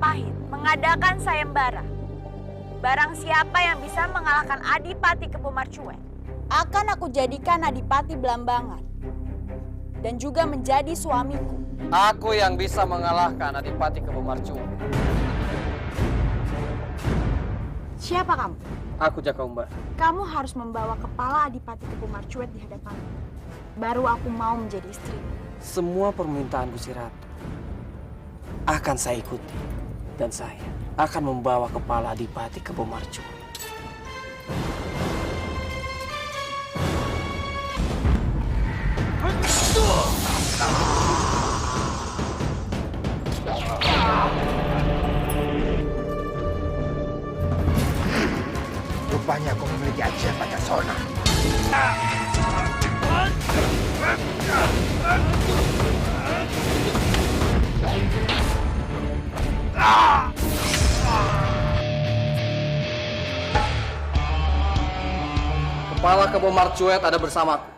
Majapahit mengadakan sayembara. Barang siapa yang bisa mengalahkan Adipati Kebumarcuek, akan aku jadikan Adipati Belambangan dan juga menjadi suamiku. Aku yang bisa mengalahkan Adipati Kebumarcuek. Siapa kamu? Aku Jakaumbar. Kamu harus membawa kepala Adipati Kebumarcuek di hadapanku. Baru aku mau menjadi istri. Semua permintaan Gusti Ratu akan saya ikuti. Dan saya akan membawa kepala Adipati Kebumarcuek. Rupanya kau memiliki ajian pada Sona. Kepala Kebumarcuek ada bersamaku.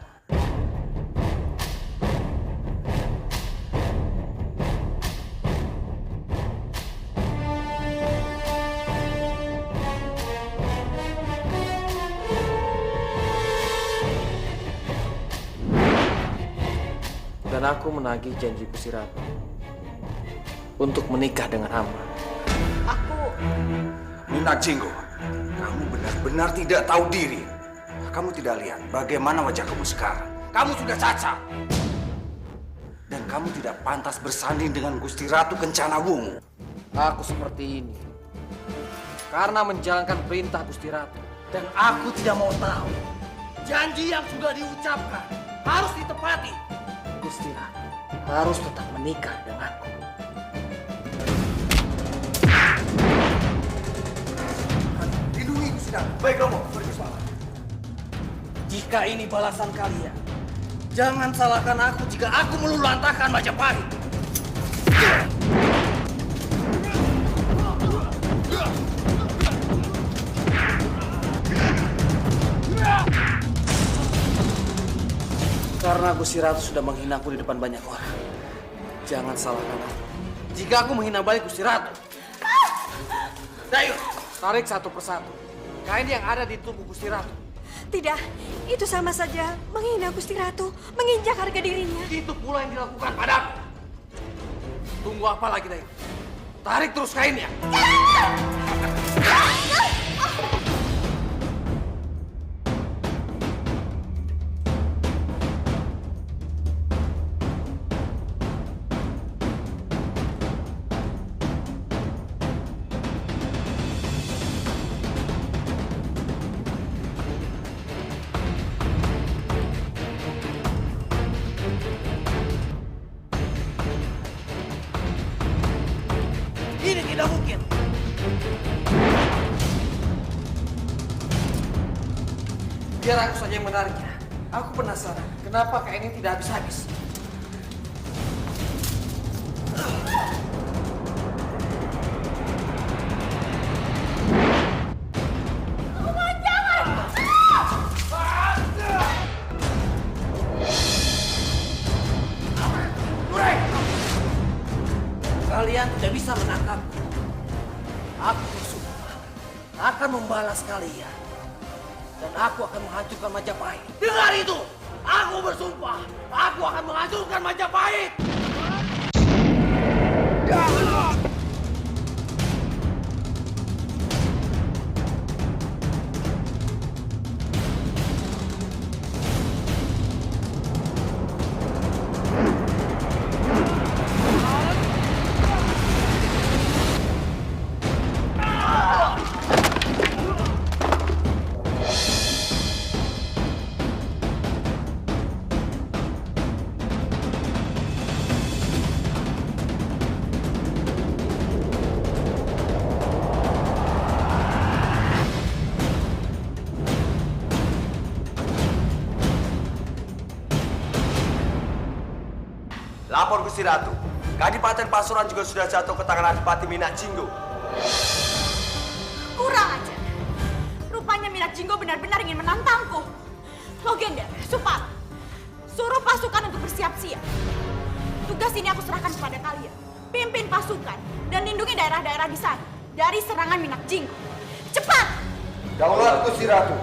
Dan aku menagih janji Gusti Ratu untuk menikah dengan hamba. Minak Jinggo, kamu benar-benar tidak tahu diri. Kamu tidak lihat bagaimana wajah kamu sekarang. Kamu sudah cacat. Dan kamu tidak pantas bersanding dengan Gusti Ratu Kencana Wungu. Aku seperti ini karena menjalankan perintah Gusti Ratu. Dan aku tidak mau tahu janji yang sudah diucapkan harus ditepati. Gusti Ratu harus tetap menikah denganku. Lindungi Gusti Ratu. Baik, Romo. Berkesuara. Jika ini balasan kalian, jangan salahkan aku jika aku meluluhlantahkan Majapahit. Karena Gusti Ratu sudah menghinaku di depan banyak orang. Jangan salahkan aku jika aku menghina balik Gusti Ratu. Dayo, tarik satu persatu kain yang ada di tubuh Gusti Ratu. Tidak, itu sama saja menghina Gusti Ratu, menginjak harga dirinya. Itu pula yang dilakukan padaku. Tunggu apa lagi, Dayo? Tarik terus kainnya. Ini tidak mungkin. Biar aku saja yang menariknya. Aku penasaran, kenapa kain ini tidak habis-habis? Kalian tidak bisa menangkapku. Aku bersumpah akan membalas kalian. Dan aku akan menghancurkan Majapahit. Dengar itu! Aku bersumpah, aku akan menghancurkan Majapahit! Lapor Gusti Ratu. Kadipaten Pasuruan juga sudah jatuh ke tangan Adipati Minak Jinggo. Kurang ajar. Rupanya Minak Jinggo benar-benar ingin menantangku. Logender, Supat, suruh pasukan untuk bersiap-siap. Tugas ini aku serahkan kepada kalian. Pimpin pasukan. pasukan dan lindungi daerah-daerah di sana dari serangan Minak Jinggo. Cepat! Daulat Gusti Ratu.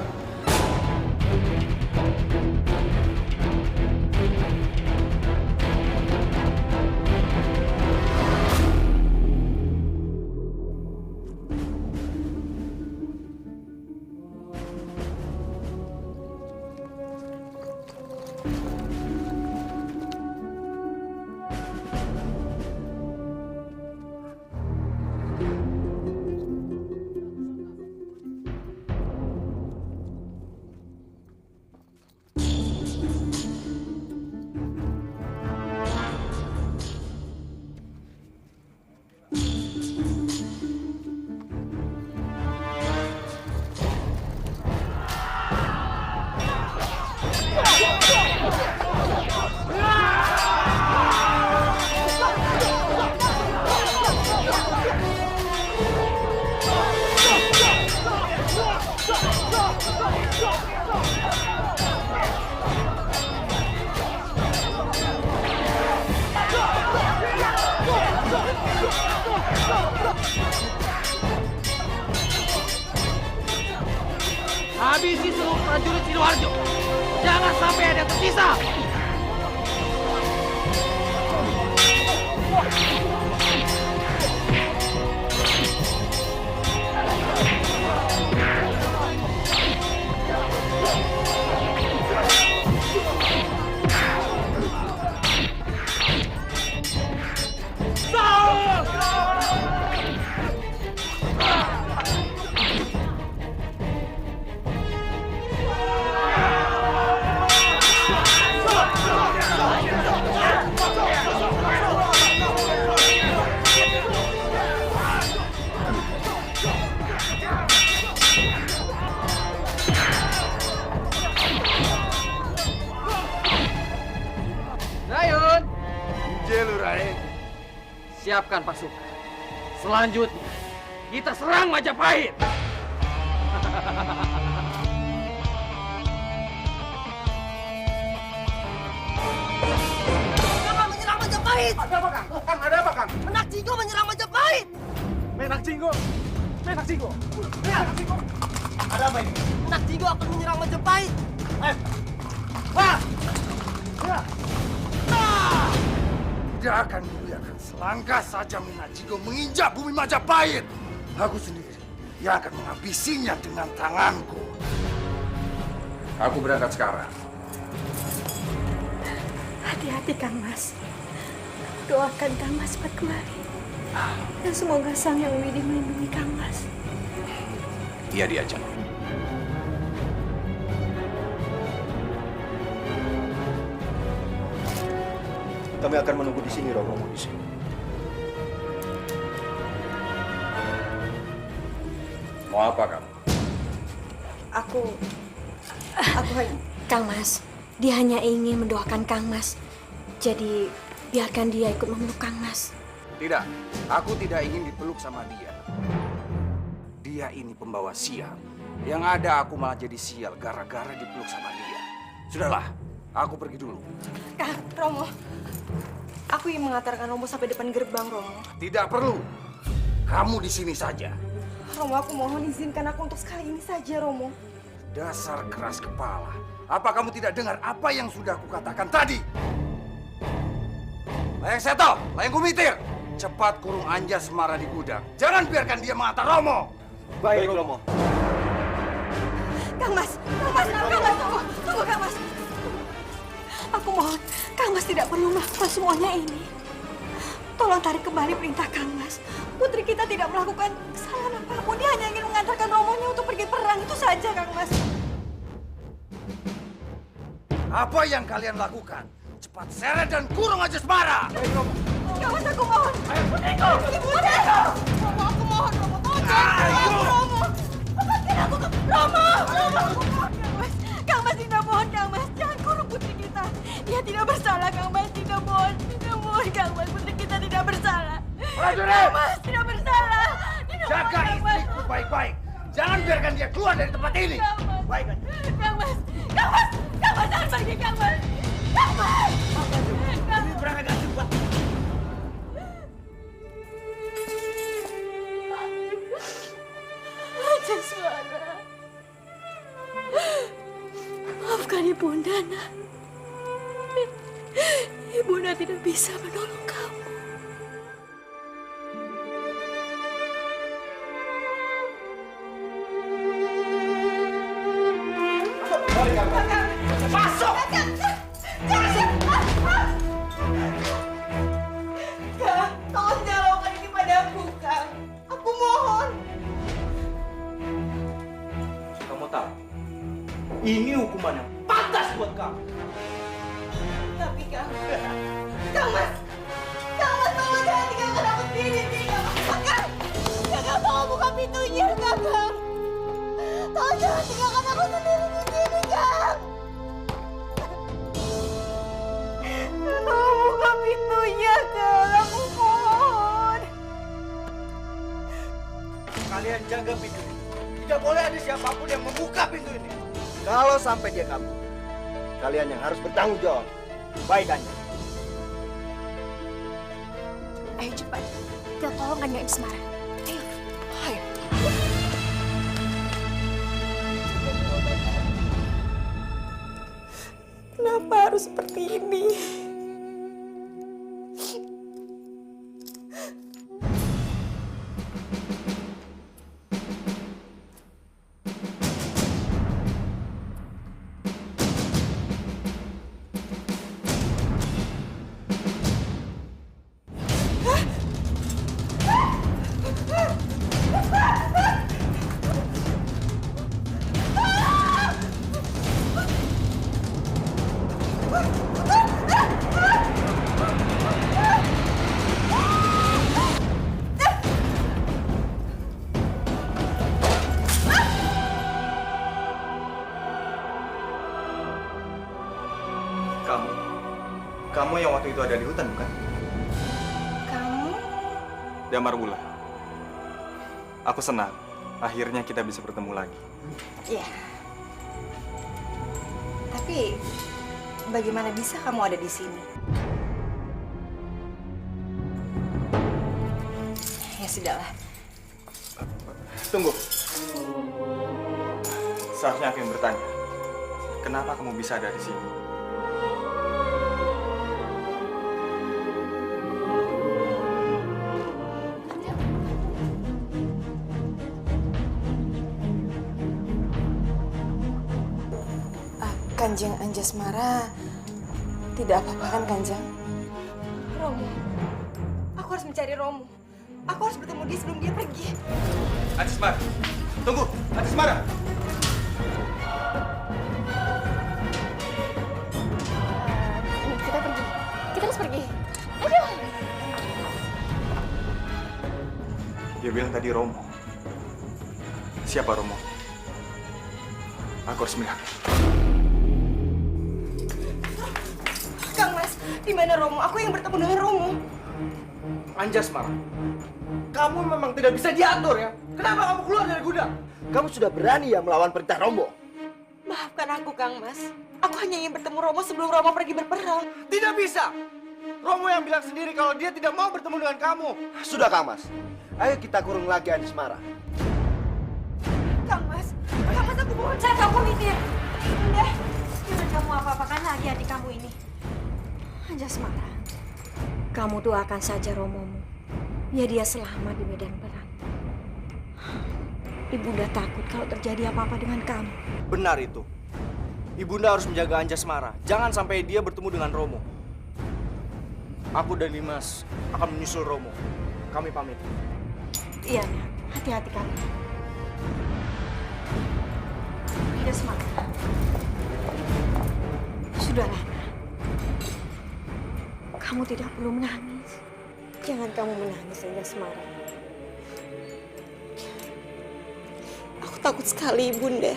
Habisi seluruh prajurit Sidoarjo. Jangan sampai ada yang tersisa. Rayun, Jelurae. siapkan pasukan. Selanjutnya, kita serang Majapahit. Kenapa menyerang Majapahit? Ada apa, Kang? Kang, ada apa, Kang? Menak Jinggo menyerang Majapahit. Menak Jinggo. Menak Jinggo. Menak Jinggo. Ada apa ini? Menak Jinggo akan menyerang Majapahit. Wah! Ya. Tidak akan kubiarkan selangkah saja Menak Jinggo menginjak bumi Majapahit. Aku sendiri yang akan menghabisinya dengan tanganku. Aku berangkat sekarang. Hati-hati Kang Mas. Doakan Kang Mas cepat kembali. Dan semoga Sang Yang Widi melindungi Kang Mas. Iya diajak. Kami akan menunggu di sini, Romo. Di sini. Mau apa kamu? Aku Kang Mas, dia hanya ingin mendoakan Kang Mas. Jadi biarkan dia ikut memeluk Kang Mas. Tidak, aku tidak ingin dipeluk sama dia. Dia ini pembawa sial. Yang ada aku malah jadi sial gara-gara dipeluk sama dia. Sudahlah, aku pergi dulu. Kang, Romo. Aku ingin mengantarkan Romo sampai depan gerbang, Romo. Tidak perlu. Kamu di sini saja. Romo, aku mohon izinkan aku untuk sekali ini saja, Romo. Dasar keras kepala. Apa kamu tidak dengar apa yang sudah aku katakan tadi? Layang Seto, Layang Kumitir. Cepat kurung Anjas Semara di gudang. Jangan biarkan dia mengantar Romo. Baik, Romo. Kang Mas, tunggu Kang Mas. Aku mohon, Kang Mas tidak perlu melakukan semuanya ini. Tolong tarik kembali perintah Kang Mas. Putri kita tidak melakukan kesalahan apapun. Dia hanya ingin mengantarkan romonya untuk pergi perang. Itu saja, Kang Mas. Apa yang kalian lakukan? Cepat seret dan kurung Anjas Semara. Kang Mas, aku mohon. Putriku! Ibu Romo, aku mohon, Romo. Tolong Ayo! Romo. Lepaskan aku, Romo! Kang Mas, tidak mohon, Kang Mas. Jangan kurung putri kita. Dia tidak bersalah, Kang Mas. Tidak mohon, Kang Mas. Putri kita tidak bersalah. Prajurit! Kang Mas, tidak bersalah. Tidak Jaga mohon, Kang Mas. istriku baik-baik. Jangan biarkan dia keluar dari tempat ini. Kang Mas. Baik, Kang Mas, jangan pergi, Kang Mas. Kang Mas. berangkat cepat. Jasmara. Maafkan Ibunda, nak. Ibunda tidak bisa menolong kamu. Masuk! Kang, tolong jangan lakukan ini padaku, Kang. Aku mohon. Kamu tahu, ini hukuman yang pantas buat kamu. Tapi Kang, Kang Mas tolong jangan tinggalkan aku sendiri, Kang. Kang, tolong buka pintunya, Kang. Tolong jangan tinggalkan aku sendiri di sini, Kang. Tolong buka pintunya, Kang. Aku mohon. Kalian jaga pintu ini. Tidak boleh ada siapapun yang membuka pintu ini. Kalau sampai dia kabur, kalian yang harus bertanggung jawab. Baik, Anja. Ayo cepat, kita tolong Kanjeng Semara. Ayo, ayo. Kenapa harus seperti ini? Kamu yang waktu itu ada di hutan, bukan? Kamu? Damar Wulan. Aku senang. Akhirnya kita bisa bertemu lagi. Iya. Tapi bagaimana bisa kamu ada di sini? Ya sudahlah. Tunggu. Seharusnya aku yang bertanya. Kenapa kamu bisa ada di sini? Kanjeng Anjasmara tidak apa-apa kan, Kanjeng? Romo, aku harus mencari Romo. Aku harus bertemu dia sebelum dia pergi. Anjasmara, tunggu! Anjasmara! Kita pergi. Kita harus pergi. Ayo! Dia bilang tadi Romo. Siapa Romo? Aku harus melihat. Kang Mas, di mana Romo? Aku yang bertemu dengan Romo. Anjasmara, kamu memang tidak bisa diatur ya. Kenapa kamu keluar dari gudang? Kamu sudah berani ya melawan perintah Romo? Maafkan aku, Kang Mas. Aku hanya ingin bertemu Romo sebelum Romo pergi berperang. Tidak bisa. Romo yang bilang sendiri kalau dia tidak mau bertemu dengan kamu. Sudah, Kang Mas. Ayo kita kurung lagi Anjasmara. Kang Mas, aku mohon. Saya tahu pemitir. Bunda, jangan kamu apa-apakan lagi adik kamu ini. Anjasmara, kamu doakan saja Romomu. Biar dia selamat di medan perang. Ibunda takut kalau terjadi apa-apa dengan kamu. Benar itu. Ibunda harus menjaga Anjasmara. Jangan sampai dia bertemu dengan Romo. Aku dan Dimas akan menyusul Romo. Kami pamit. Iya, nak. Hati-hati kamu. Anjasmara. Sudahlah, nak. Kamu tidak perlu menangis. Jangan kamu menangis, Anjasmara. Aku takut sekali, Bunda.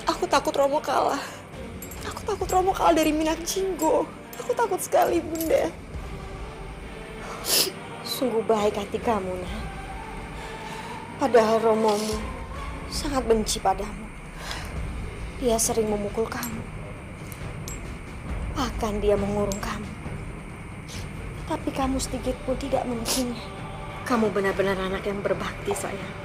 Aku takut Romo kalah. Aku takut Romo kalah dari Minang Jinggo. Aku takut sekali, Bunda. Sungguh baik hati kamu, nak. Padahal Romomu sangat benci padamu. Dia sering memukul kamu. Bahkan dia mengurung kamu. Tapi kamu sedikit pun tidak memukulnya. Kamu benar-benar anak yang berbakti, sayang.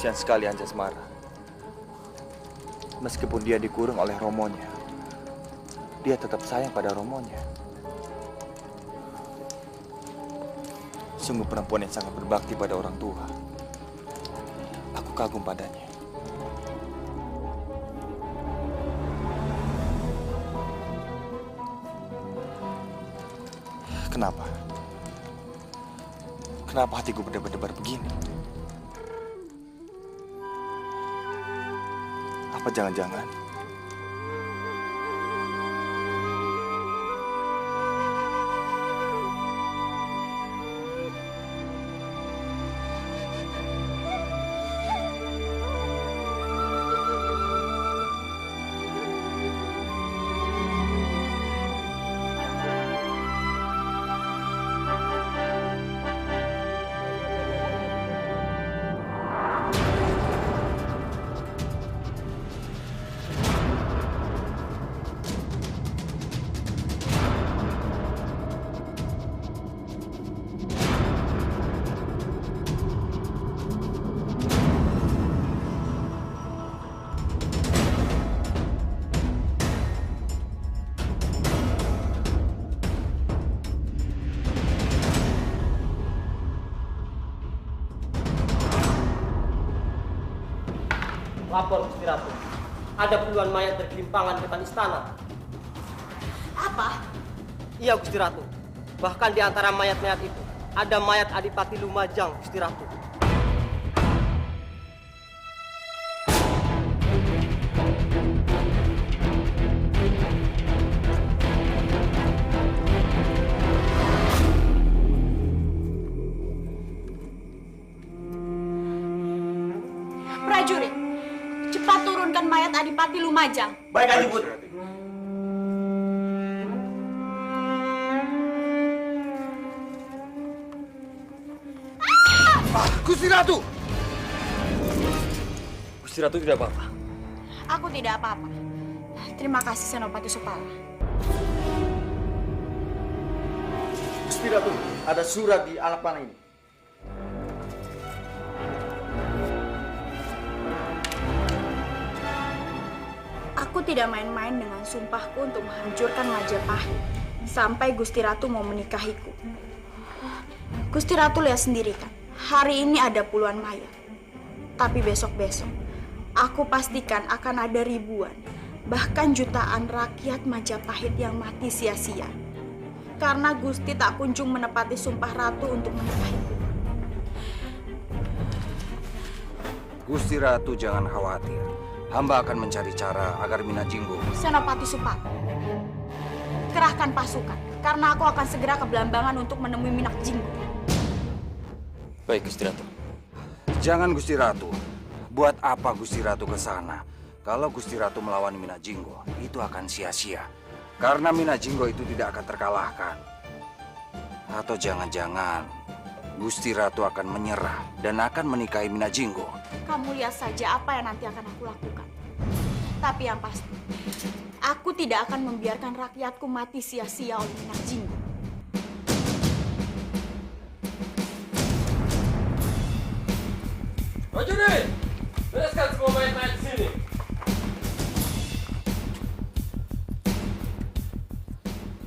Kasihan sekali Anjasmara. Meskipun dia dikurung oleh romonya, dia tetap sayang pada romonya. Sungguh perempuan yang sangat berbakti pada orang tua. Aku kagum padanya. Kenapa? Kenapa hatiku berdebar-debar begini? Apa jangan-jangan Lapor Gusti Ratu. Ada puluhan mayat bergelimpangan depan istana. Apa? Iya Gusti Ratu. Bahkan di antara mayat-mayat itu ada mayat Adipati Lumajang Gusti Ratu. Prajurit, cepat turunkan mayat Adipati Lumajang. baik Adiput. Gusti Ratu! Gusti Ratu tidak apa-apa. Aku tidak apa-apa. Terima kasih Senopati Supala. Gusti Ratu, ada surat di anak panah ini. Aku tidak main-main dengan sumpahku untuk menghancurkan Majapahit sampai Gusti Ratu mau menikahiku. Gusti Ratu lihat sendiri kan, hari ini ada puluhan mayat. Tapi besok-besok, aku pastikan akan ada ribuan, bahkan jutaan rakyat Majapahit yang mati sia-sia. Karena Gusti tak kunjung menepati sumpah Ratu untuk menikahiku. Gusti Ratu jangan khawatir. Hamba akan mencari cara agar Minajinggo. Senopati Supala, kerahkan pasukan, karena aku akan segera ke Belambangan untuk menemui Minakjinggo. Baik, Gusti Ratu. Jangan Gusti Ratu. Buat apa Gusti Ratu ke sana? Kalau Gusti Ratu melawan Minajinggo, itu akan sia-sia. Karena Minajinggo itu tidak akan terkalahkan. Atau jangan-jangan Gusti Ratu akan menyerah dan akan menikahi Minajinggo. Kamu lihat saja apa yang nanti akan aku lakukan. Tapi yang pasti, aku tidak akan membiarkan rakyatku mati sia-sia oleh Minakjinggo. Prajurit, bereskan semua mayat-mayat di sini.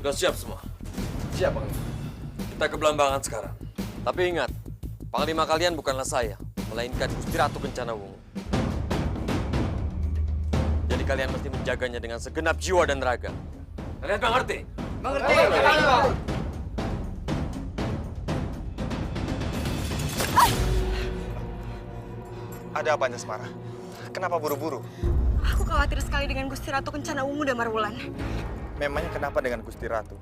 Sudah siap semua? Siap, Bang. Kita ke Belambangan sekarang. Tapi ingat, panglima kalian bukanlah saya, melainkan Gusti Ratu Kencanawungu. Jadi kalian mesti menjaganya dengan segenap jiwa dan raga. Kalian mengerti? Mengerti. Ada apa Anjasmara? Kenapa buru-buru? Aku khawatir sekali dengan Gusti Ratu Kencanawungu, Damar Wulan. Memangnya kenapa dengan Gusti Ratu?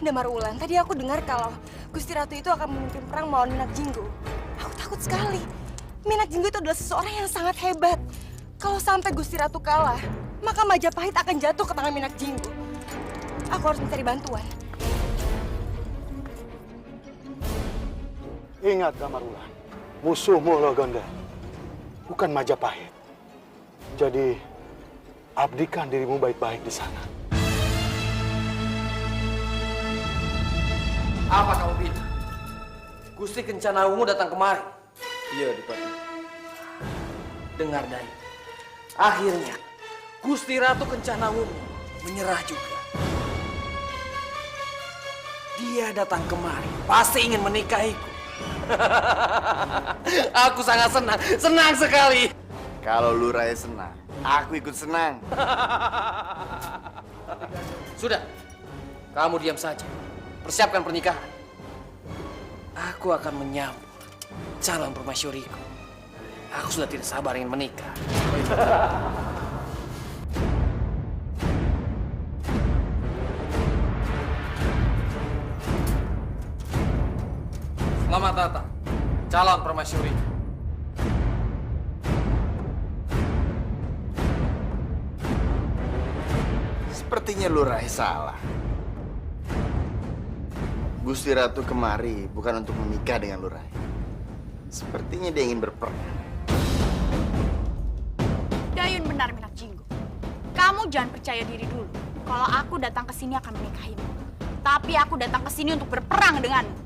Damar Wulan, tadi aku dengar kalau Gusti Ratu itu akan memimpin perang melawan Minakjinggo. Aku takut sekali. Minakjinggo itu adalah seseorang yang sangat hebat. Kalau sampai Gusti Ratu kalah, maka Majapahit akan jatuh ke tangan Minakjinggo. Aku harus mencari bantuan. Ingat Damar Wulan, musuhmu Logonda, bukan Majapahit. Jadi, abdikan dirimu baik-baik di sana. Apa kamu bilang? Gusti Kencanawungu datang kemari. Iya, Adipati. Dengar Dai, akhirnya Gusti Ratu Kencana Wungu menyerah juga. Dia datang kemari, pasti ingin menikahiku. Aku sangat senang, senang sekali. Kalau lu Raya senang, aku ikut senang. Sudah, kamu diam saja. Persiapkan pernikahan. Aku akan menyambut calon permaisuriku. Aku sudah tidak sabar ingin menikah. Selamat datang, calon permaisuri. Sepertinya lu Rai salah. Gusti Ratu kemari bukan untuk menikah dengan lu Rai. Sepertinya dia ingin berperang. Dayun benar, Minak Jinggo. Kamu jangan percaya diri dulu. Kalau aku datang ke sini akan menikahimu. Tapi aku datang ke sini untuk berperang denganmu.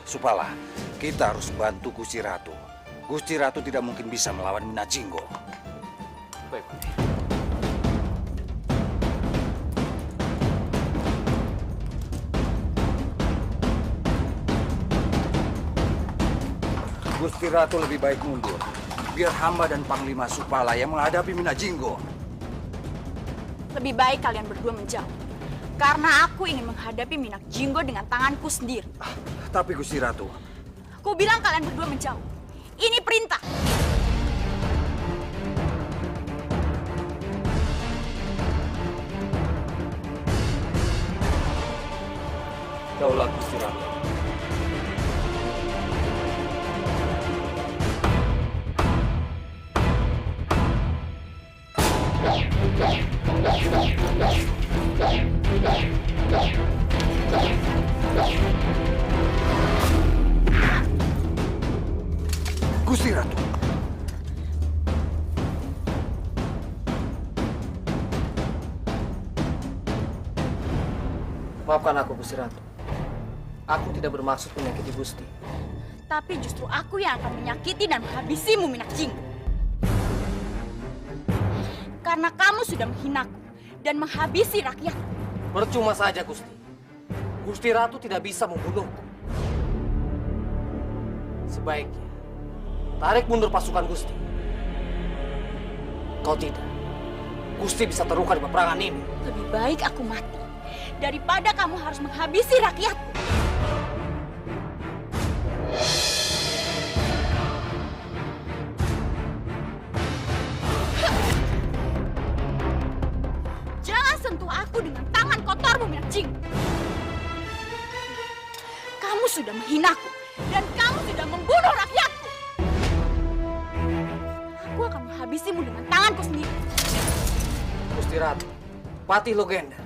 Supala, kita harus bantu Gusti Ratu. Gusti Ratu tidak mungkin bisa melawan Minak Jinggo. Baik. Gusti Ratu lebih baik mundur. Biar hamba dan Panglima Supala yang menghadapi Minak Jinggo. Lebih baik kalian berdua menjauh. Karena aku ingin menghadapi Minak Jinggo dengan tanganku sendiri. Tapi Gusti Ratu, Ku bilang kalian berdua menjauh. Ini perintah. Daulat Gusti Ratu. Gusti Ratu. Maafkan aku, Gusti Ratu. Aku tidak bermaksud menyakiti Gusti. Tapi justru aku yang akan menyakiti dan menghabisimu, Minak Jinggo. Karena kamu sudah menghinaku dan menghabisi rakyat. Percuma saja, Gusti. Gusti Ratu tidak bisa membunuhku. Sebaiknya, tarik mundur pasukan Gusti. Kau tidak. Gusti bisa terluka di peperangan ini. Lebih baik aku mati daripada kamu harus menghabisi rakyatku. Jangan sentuh aku dengan tangan kotormu, Minak Jinggo. Kamu sudah menghinaku dan kamu sudah membunuh rakyatku. Aku akan menghabisimu dengan tanganku sendiri. Gusti Ratu, Patih Logenda,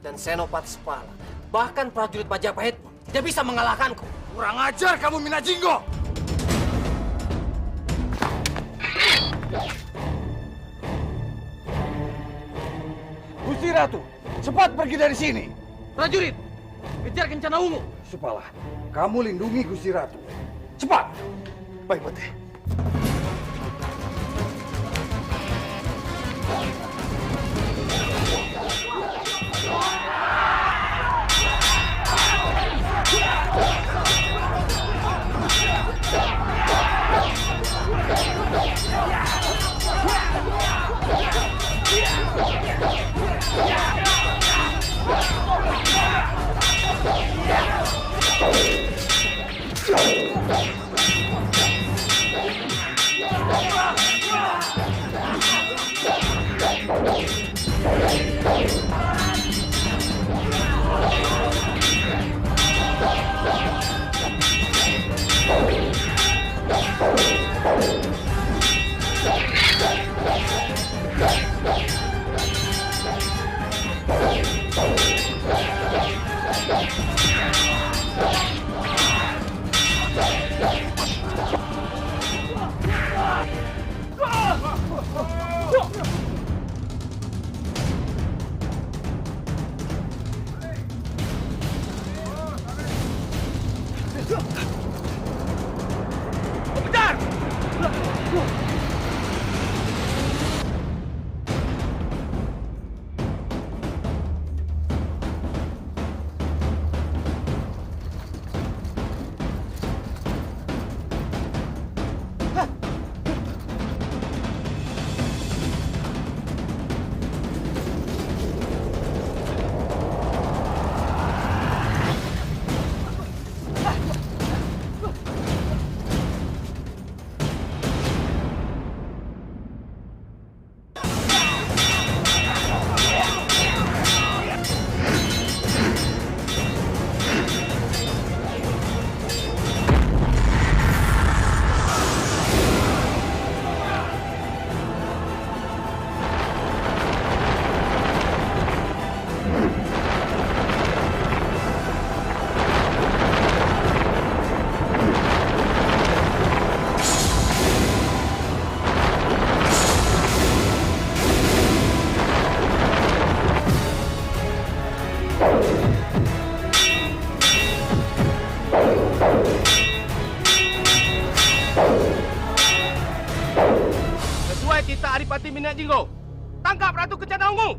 dan Senopati Supala, bahkan prajurit Majapahit pun tidak bisa mengalahkanku. Kurang ajar kamu, Minak Jinggo! Gusti Ratu, cepat pergi dari sini. Prajurit, kejar Kencana Wungu. Supala, kamu lindungi Gusti Ratu. Cepat! Baik, Patih. Sesuai kita Adipati Minyak Jinggo. Tangkap Ratu Kencana Ungu.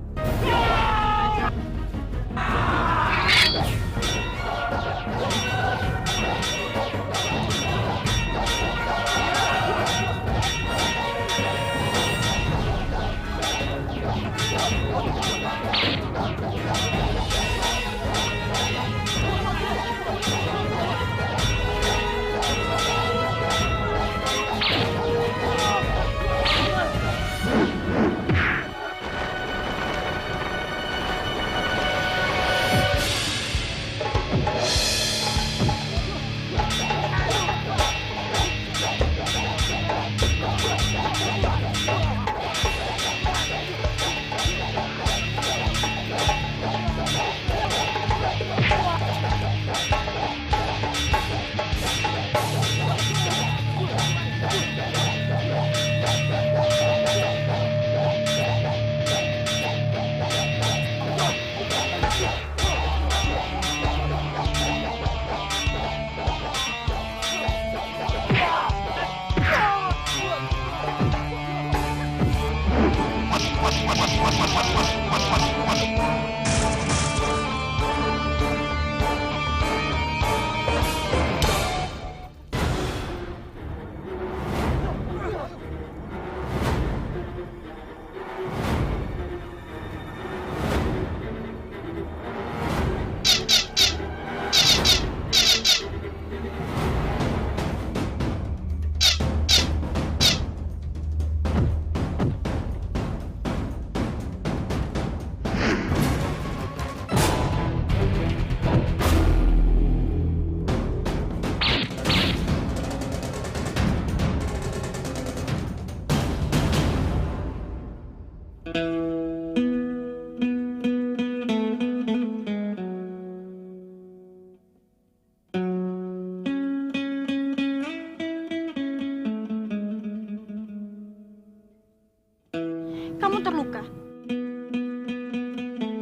Kamu terluka?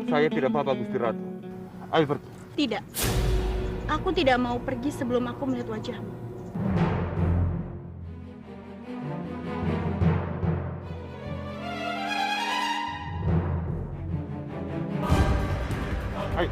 Saya tidak apa-apa, Gusti Ratu. Ayo pergi. Tidak. Aku tidak mau pergi sebelum aku melihat wajahmu. Ayo.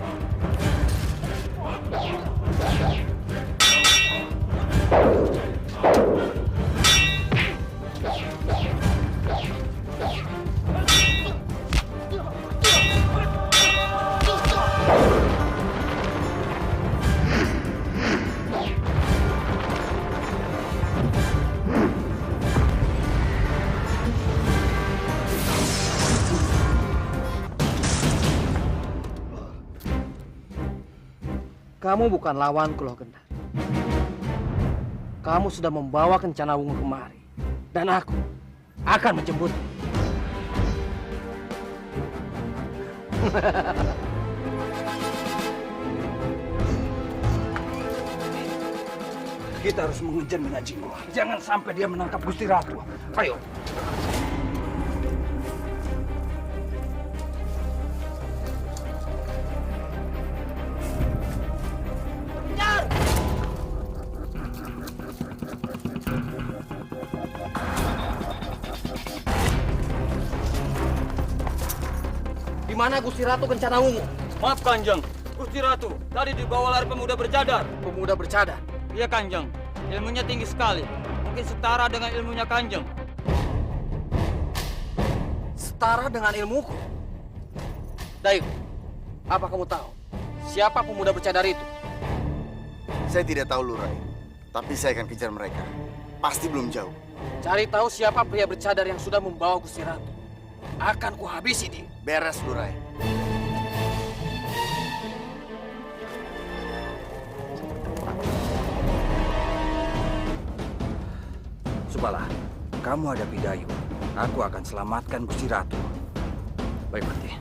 Kamu bukan lawanku, Loh Gendar. Kamu sudah membawa Kencana Ungu kemari. Dan aku akan menjemputmu. Kita harus mengejar Minyak Jinggo. Jangan sampai dia menangkap Gusti Ratu. Ayo. Di mana Gusti Ratu Kencana Wungu? Maaf Kanjeng, Gusti Ratu tadi dibawa lari pemuda bercadar. Pemuda bercadar. Iya Kanjeng, ilmunya tinggi sekali. Mungkin setara dengan ilmunya Kanjeng. Setara dengan ilmuku. Daigo, apa kamu tahu siapa pemuda bercadar itu? Saya tidak tahu, Lurai. Tapi saya akan kejar mereka. Pasti belum jauh. Cari tahu siapa pria bercadar yang sudah membawa Gusti Ratu. Akan kuhabisi dia. Beres, Lurai. Subala, kamu hadapi Dayu. Aku akan selamatkan Gusti Ratu. Baik, Pati.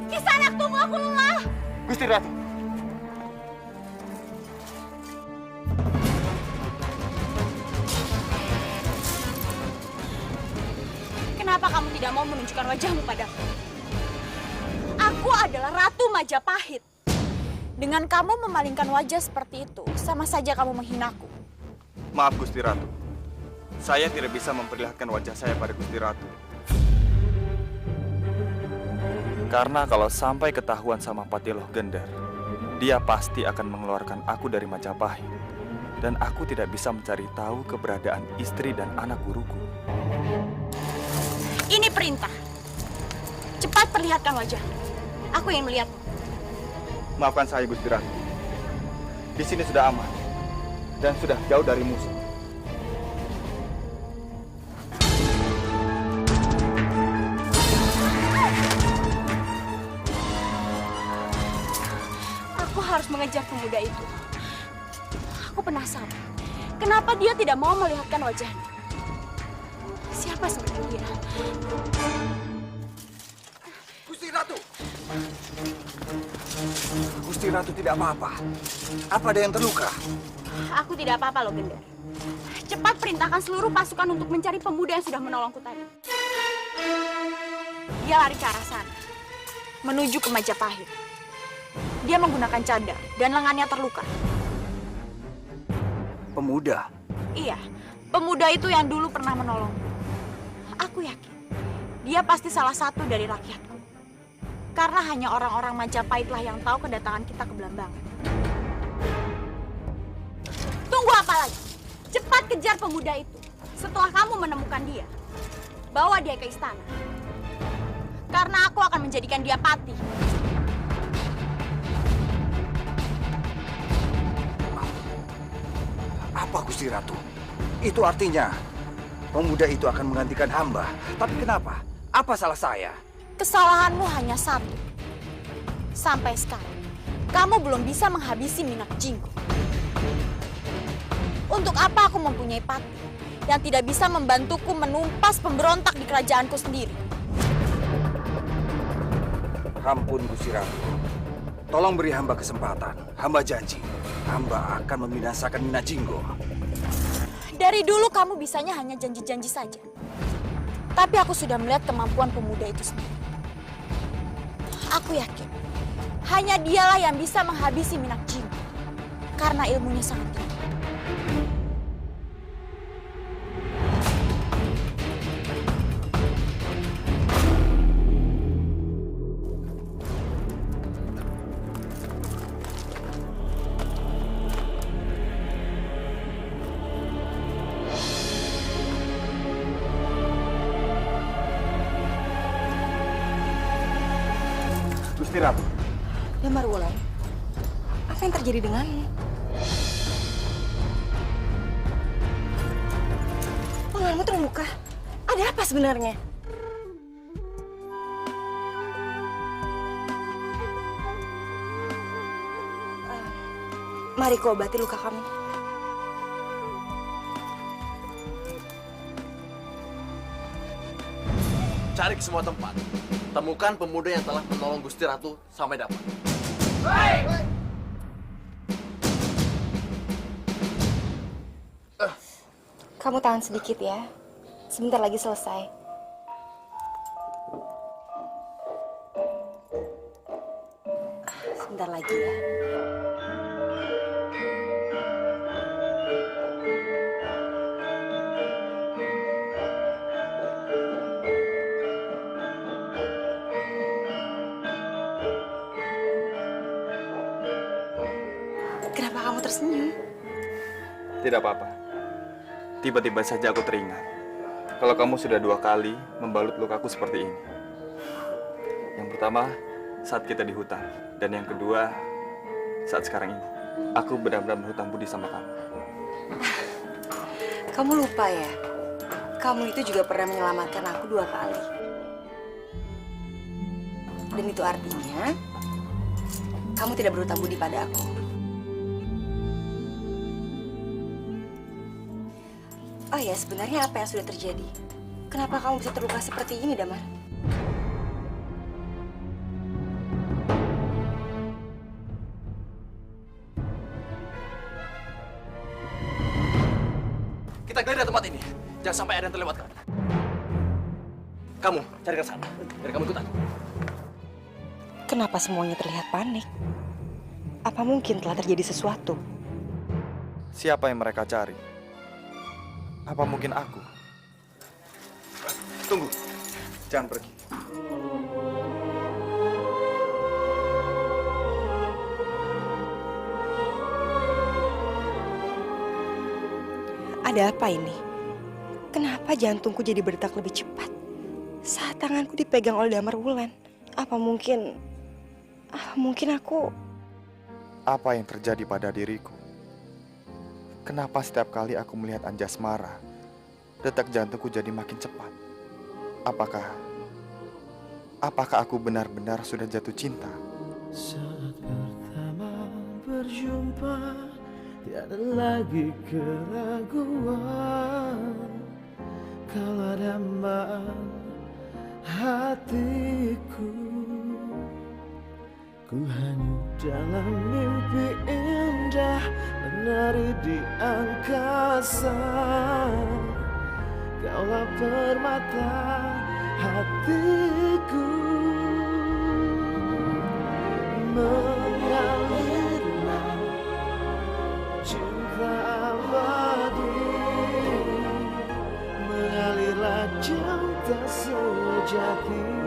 Kisanak, tunggu aku, Lula. Gusti Ratu. Kenapa kamu tidak mau menunjukkan wajahmu padaku? Aku adalah Ratu Majapahit. Dengan kamu memalingkan wajah seperti itu, sama saja kamu menghinaku. Maaf Gusti Ratu. Saya tidak bisa memperlihatkan wajah saya pada Gusti Ratu. Karena kalau sampai ketahuan sama Patiloh Gender, dia pasti akan mengeluarkan aku dari Majapahit. Dan aku tidak bisa mencari tahu keberadaan istri dan anak guruku. Ini perintah. Cepat perlihatkan wajahmu. Aku ingin melihatmu. Maafkan saya Gusti Ratu. Di sini sudah aman dan sudah jauh dari musuh. Aku harus mengejar pemuda itu. Aku penasaran. Kenapa dia tidak mau melihatkan wajahnya? Siapa sebenarnya dia? Gusti Ratu! Gusti Ratu tidak apa-apa. Apa ada yang terluka? Aku tidak apa-apa loh, Gender. Cepat perintahkan seluruh pasukan untuk mencari pemuda yang sudah menolongku tadi. Dia lari ke arah sana, menuju ke Majapahit. Dia menggunakan cadar dan lengannya terluka. Pemuda? Iya, pemuda itu yang dulu pernah menolongku. Aku yakin, dia pasti salah satu dari rakyatku. Karena hanya orang-orang Majapahitlah yang tahu kedatangan kita ke Belambangan. Tunggu apa lagi? Cepat kejar pemuda itu. Setelah kamu menemukan dia, bawa dia ke istana. Karena aku akan menjadikan dia pati. Apa Gusti Ratu? Itu artinya pemuda itu akan menggantikan hamba. Tapi kenapa? Apa salah saya? Kesalahanmu hanya satu. Sampai sekarang, kamu belum bisa menghabisi Minak Jinggo. Untuk apa aku mempunyai pati yang tidak bisa membantuku menumpas pemberontak di kerajaanku sendiri? Ampun Gusti Ratu. Tolong beri hamba kesempatan. Hamba janji, hamba akan membinasakan Minak Jinggo. Dari dulu kamu bisanya hanya janji-janji saja. Tapi aku sudah melihat kemampuan pemuda itu sendiri. Aku yakin, hanya dialah yang bisa menghabisi Minak Jinggo. Karena ilmunya sangat tinggi. Gusti Ratu. Ya Marwulan, apa yang terjadi denganmu? Lenganmu terluka. Ada apa sebenarnya? Mari kau obati luka kamu. Cari ke semua tempat. Temukan pemuda yang telah menolong Gusti Ratu sampai dapat. Kamu tahan sedikit ya. Sebentar lagi selesai. sebentar lagi ya. Kenapa kamu tersenyum? Tidak apa-apa. Tiba-tiba saja aku teringat kalau kamu sudah 2 kali membalut lukaku seperti ini. Yang pertama saat kita di hutan, dan yang kedua saat sekarang ini. Aku benar-benar berhutang budi sama kamu. Kamu lupa ya? Kamu itu juga pernah menyelamatkan aku 2 kali. Dan itu artinya kamu tidak berhutang budi pada aku. Oh ya, sebenarnya apa yang sudah terjadi? Kenapa kamu bisa terluka seperti ini, Damar? Kita geledah tempat ini. Jangan sampai ada yang terlewatkan. Kamu cari ke sana. Biar kamu ikut aku. Kenapa semuanya terlihat panik? Apa mungkin telah terjadi sesuatu? Siapa yang mereka cari? Apa mungkin aku? Tunggu, jangan pergi. Ada apa ini? Kenapa jantungku jadi berdetak lebih cepat saat tanganku dipegang oleh Damar Wulan? Apa mungkin aku... Apa yang terjadi pada diriku? Kenapa setiap kali aku melihat Anjasmara, detak jantungku jadi makin cepat? Apakah aku benar-benar sudah jatuh cinta? Saat pertama berjumpa, tiada lagi keraguan. Kau damai hatiku. Ku hanyut dalam mimpi indah, menari di angkasa. Kaulah permata hatiku. Mengalirlah cinta abadi, mengalirlah cinta sejati.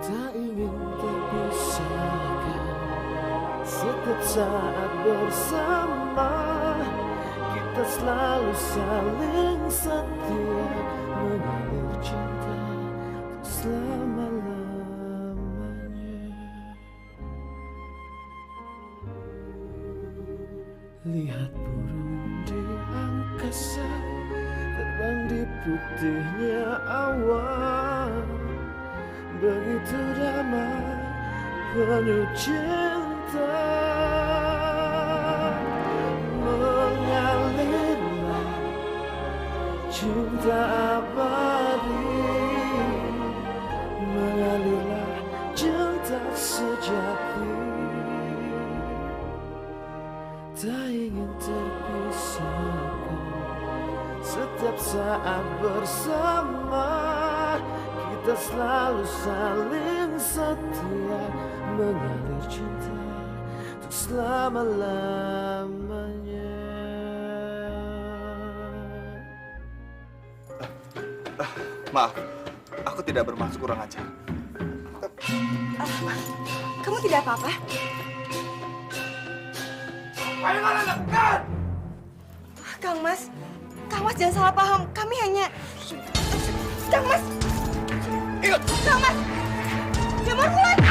Tak ingin terpisahkan, setiap saat bersama kita selalu saling setia, mengalir cinta selama-lamanya. Lihat burung di angkasa, terbang di putihnya awan, begitu damai penuh cinta. Mengalirlah cinta abadi, mengalirlah cinta sejati. Tak ingin terpisahkan, setiap saat bersama kita selalu saling setia, mengalir cinta untuk selama-lamanya. Maaf, aku tidak bermaksud kurang ajar. Kamu tidak apa-apa? Ayo lakukan! Kang Mas jangan salah paham. Kami hanya... Kang Mas! Ingat! Kang Mas! Damar Wulan!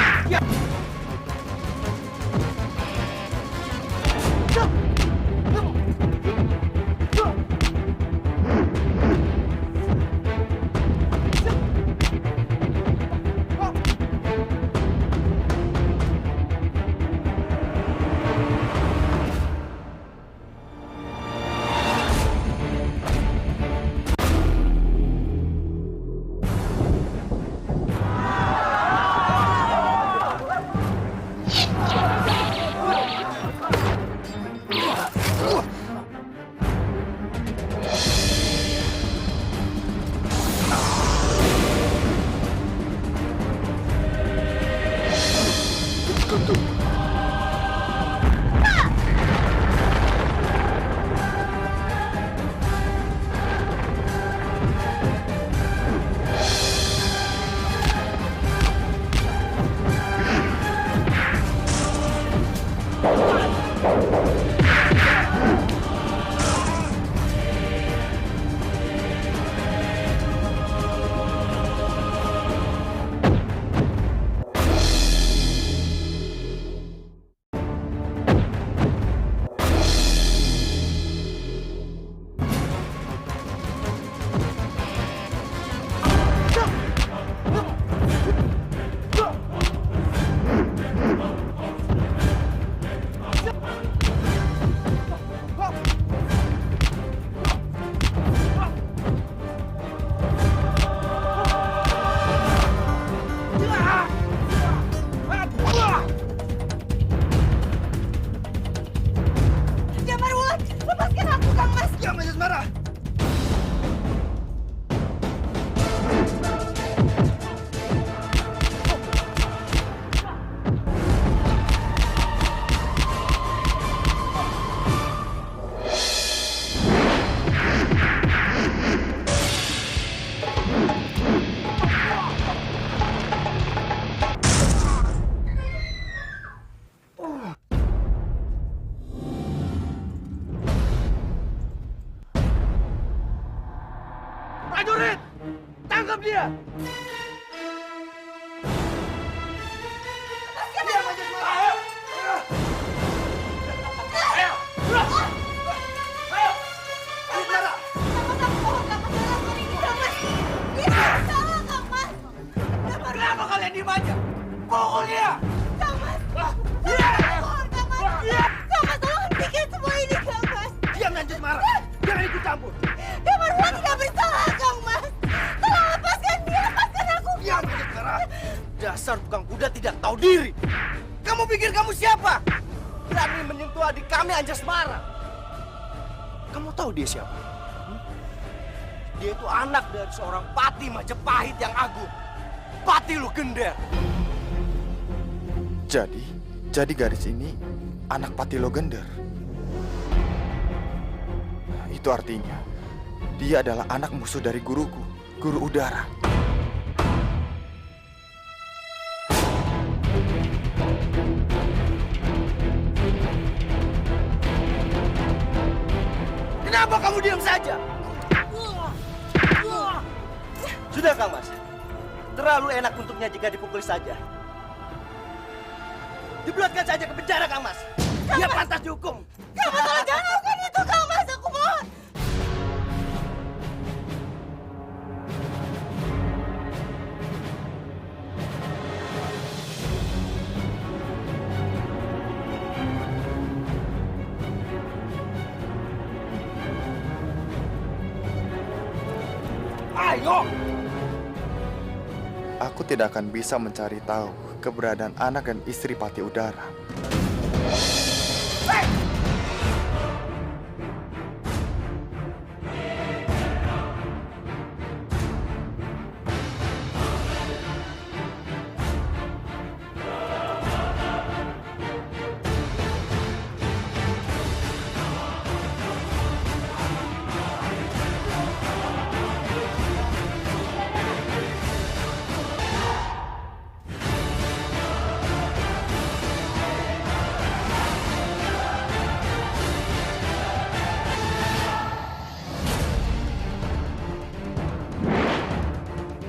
Prajurit, tangkap dia! Kenapa kalian diem aja? Pukul dia! Kang Mas! Kang Mas, tolong hentikan semua ini, Kang Mas! Diam dan marah. Jangan ikut campur. Damarwulan tidak bersalah, Kang Mas! Tolong lepaskan dia, lepaskan aku! Diam, Anjasmara. Dasar tukang kuda tidak tahu diri. Kamu pikir kamu siapa? Berani menyentuh adik kami, Anjasmara. Kamu tahu dia siapa? Dia itu anak dari seorang Pati Majapahit yang agung. Pati Lugender. Jadi garis ini anak Pati Logender. Itu artinya dia adalah anak musuh dari guruku, Guru Udara. Kenapa kamu diam saja? Sudah, Kang Mas. Terlalu enak untuknya jika dipukul saja. Dibulatkan saja ke penjara, Kang Mas. Dia pantas dihukum. Kang Mas, tolong jangan lakukan itu, Kang Mas! Aku mohon! Ayo! Aku tidak akan bisa mencari tahu keberadaan anak dan istri Pati Udara.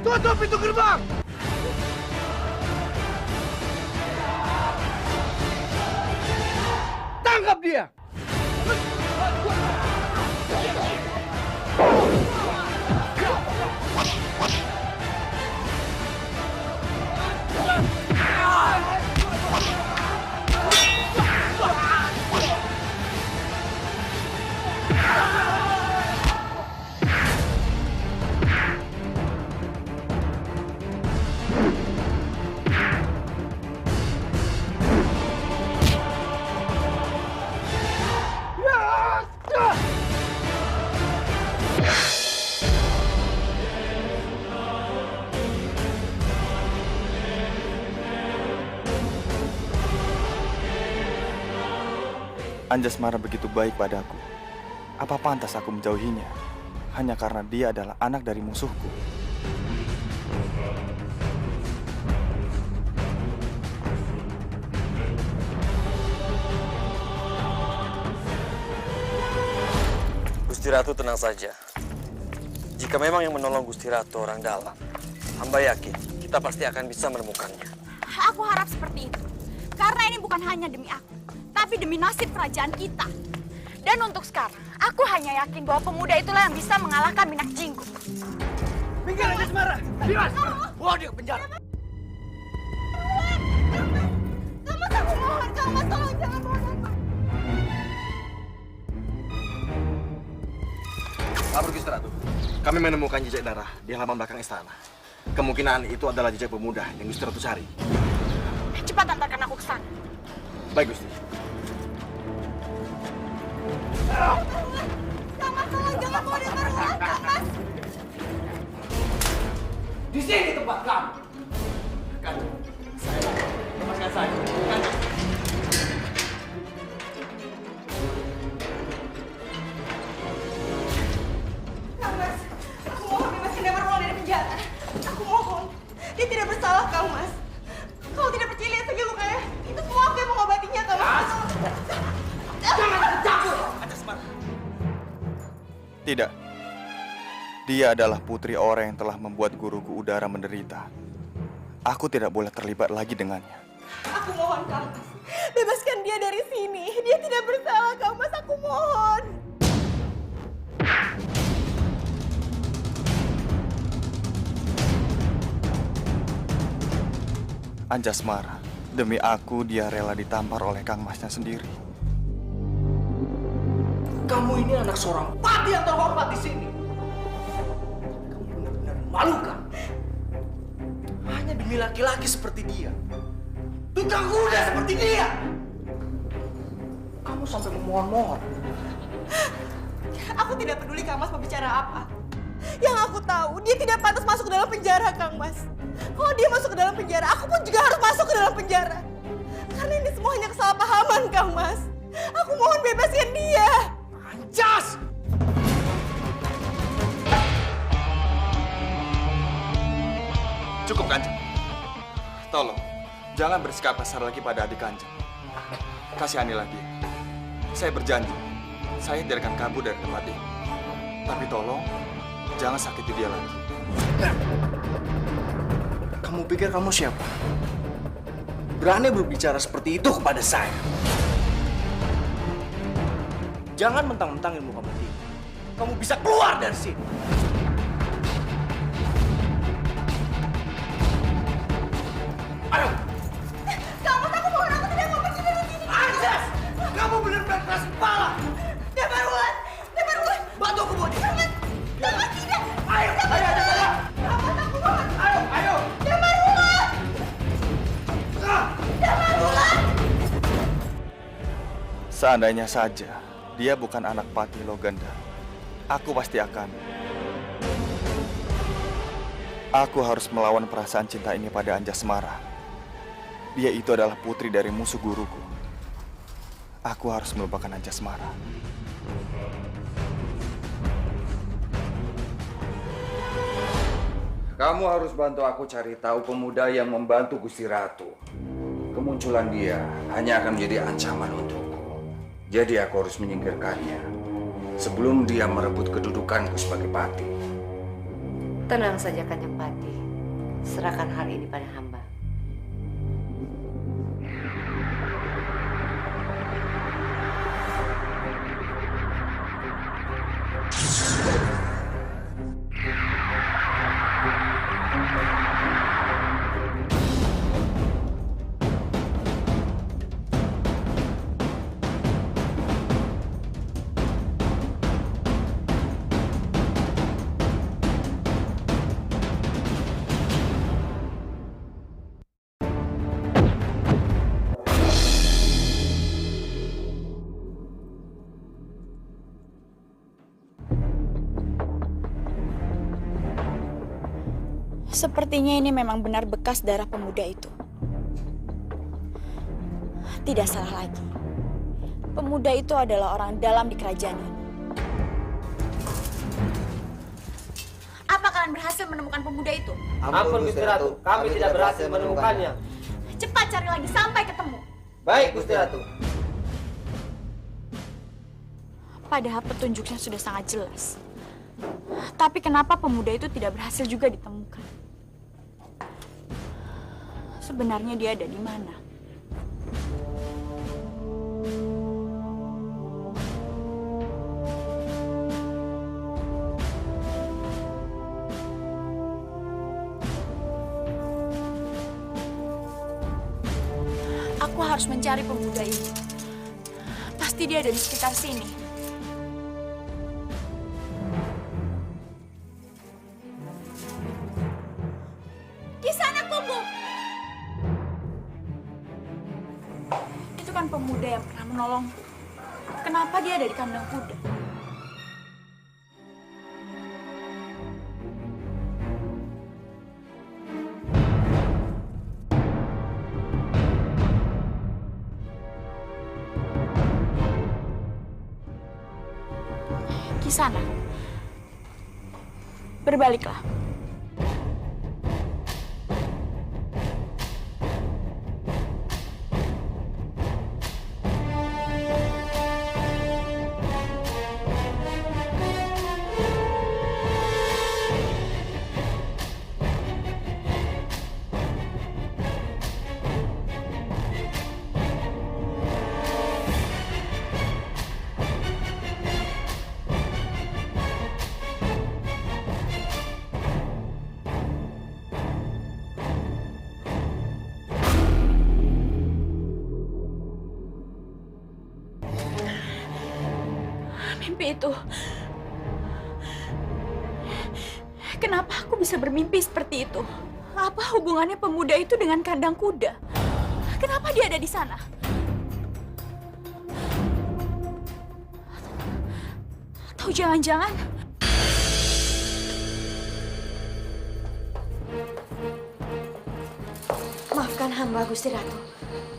Tutup pintu gerbang! Tangkap dia! Anjasmara begitu baik padaku. Apa pantas aku menjauhinya hanya karena dia adalah anak dari musuhku? Gusti Ratu tenang saja. Jika memang yang menolong Gusti Ratu orang dalam, hamba yakin kita pasti akan bisa menemukannya. Aku harap seperti itu. Karena ini bukan hanya demi aku, tapi demi nasib kerajaan kita. Dan untuk sekarang, aku hanya yakin bahwa pemuda itulah yang bisa mengalahkan Minak Jinggo. Minggir, Anjasmara! Dimas! Bawa dia ke penjara! Kang Mas, aku mohon! Kang Mas, tolong jangan bawa aku! Kabur Gusti Ratu. Kami menemukan jejak darah di halaman belakang istana. Kemungkinan itu adalah jejak pemuda yang Gusti Ratu cari. Cepat antarkan aku ke sana. Baik, Gusti. Kang Mas, tolong jangan bawa dia Marwan, Kang Mas! Di sini tempat kamu. Kanjeng, saya lepaskan saja. Kanjeng. Kang Mas, aku mohon bebaskan dia Marwan dari penjara. Aku mohon. Dia tidak bersalah, Kang Mas. Kalau tidak percaya, lihat saja lukanya. Itu semua aku yang mengobatinya, Kang Mas. Jangan campur, Anjasmara. Tidak. Dia adalah putri orang yang telah membuat guruku udara menderita. Aku tidak boleh terlibat lagi dengannya. Aku mohon Kang Mas, bebaskan dia dari sini. Dia tidak bersalah Kang Mas, aku mohon. Anjasmara, demi aku dia rela ditampar oleh Kang Masnya sendiri. Kamu ini anak seorang pati yang terhormat di sini. Kamu benar-benar memalukan. Hanya demi laki-laki seperti dia. Tukang kuda seperti dia. Kamu sampai memohon-mohon. Aku tidak peduli Kang Mas mau bicara apa. Yang aku tahu, dia tidak pantas masuk ke dalam penjara, Kang Mas. Kalau dia masuk ke dalam penjara, aku pun juga harus masuk ke dalam penjara. Karena ini semua hanya kesalahpahaman, Kang Mas. Aku mohon bebaskan dia. Anjas! Cukup, Kanjeng. Tolong, jangan bersikap kasar lagi pada adik Kanjeng. Kasihanilah dia. Saya berjanji, saya tidak akan kabur dari tempat ini. Tapi tolong, jangan sakiti dia lagi. Kamu pikir kamu siapa? Berani berbicara seperti itu kepada saya? Jangan mentang-mentang ilmu kamu tinggi. Kamu bisa keluar dari sini. Ayo! Kang Mas, aku mohon, aku tidak mau pergi dari sini. Anjas! Kamu benar-benar keras kepala! Damar Wulan! Damar Wulan! Bantu aku bawa dia! Kang Mas! Kang Mas, tidak! Ayo! Ayo! Ayo! Kang Mas, aku mohon! Ayo! Ayo! Damar Wulan! Damar Wulan! Seandainya saja dia bukan anak Pati Loganda, aku pasti akan. Aku harus melawan perasaan cinta ini pada Anjasmara. Dia itu adalah putri dari musuh guruku. Aku harus melupakan Anjasmara. Kamu harus bantu aku cari tahu pemuda yang membantu Gusti Ratu. Kemunculan dia hanya akan menjadi ancaman untukku. Jadi aku harus menyingkirkannya sebelum dia merebut kedudukanku sebagai pati. Tenang saja Kanjeng Pati. Serahkan hal ini pada hamba. Sepertinya ini memang benar bekas darah pemuda itu. Tidak salah lagi. Pemuda itu adalah orang dalam di kerajaan ini. Apa kalian berhasil menemukan pemuda itu? Ampun Gusti Ratu, kami tidak berhasil menemukannya. Cepat cari lagi sampai ketemu. Baik Gusti Ratu. Padahal petunjuknya sudah sangat jelas. Tapi kenapa pemuda itu tidak berhasil juga ditemukan? Sebenarnya dia ada di mana? Aku harus mencari pemuda ini. Pasti dia ada di sekitar sini. Di sana, Kubu! Itu kan pemuda yang pernah menolong. Kenapa dia ada di kandang kuda? Kisana, berbaliklah. mimpi itu? Kenapa aku bisa bermimpi seperti itu? Apa hubungannya pemuda itu dengan kandang kuda? Kenapa dia ada di sana? Atau jangan-jangan... Maafkan hamba, Gusti Ratu.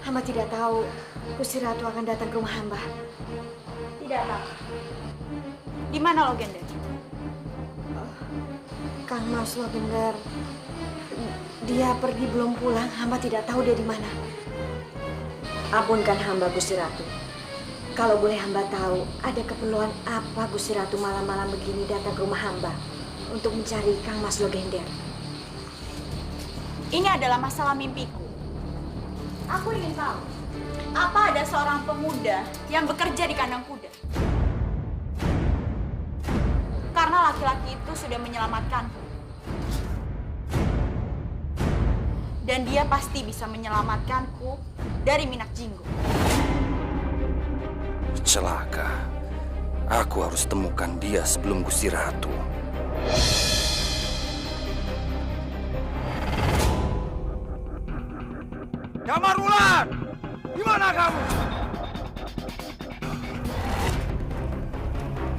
Hamba tidak tahu Gusti Ratu akan datang ke rumah hamba. Tidak tahu. Di mana Logender? Kang Mas Logender, dia pergi belum pulang. Hamba tidak tahu dia di mana. Ampunkan hamba, Gusti Ratu. Kalau boleh hamba tahu, ada keperluan apa Gusti Ratu malam-malam begini datang ke rumah hamba untuk mencari Kang Mas Logender? Ini adalah masalah mimpiku. Aku ingin tahu, apa ada seorang pemuda yang bekerja di kandang kuda? Karena laki-laki itu sudah menyelamatkanku. Dan dia pasti bisa menyelamatkanku dari Minak Jinggo. Celaka. Aku harus temukan dia sebelum Gusti Ratu. Damar Wulan! Di mana kamu?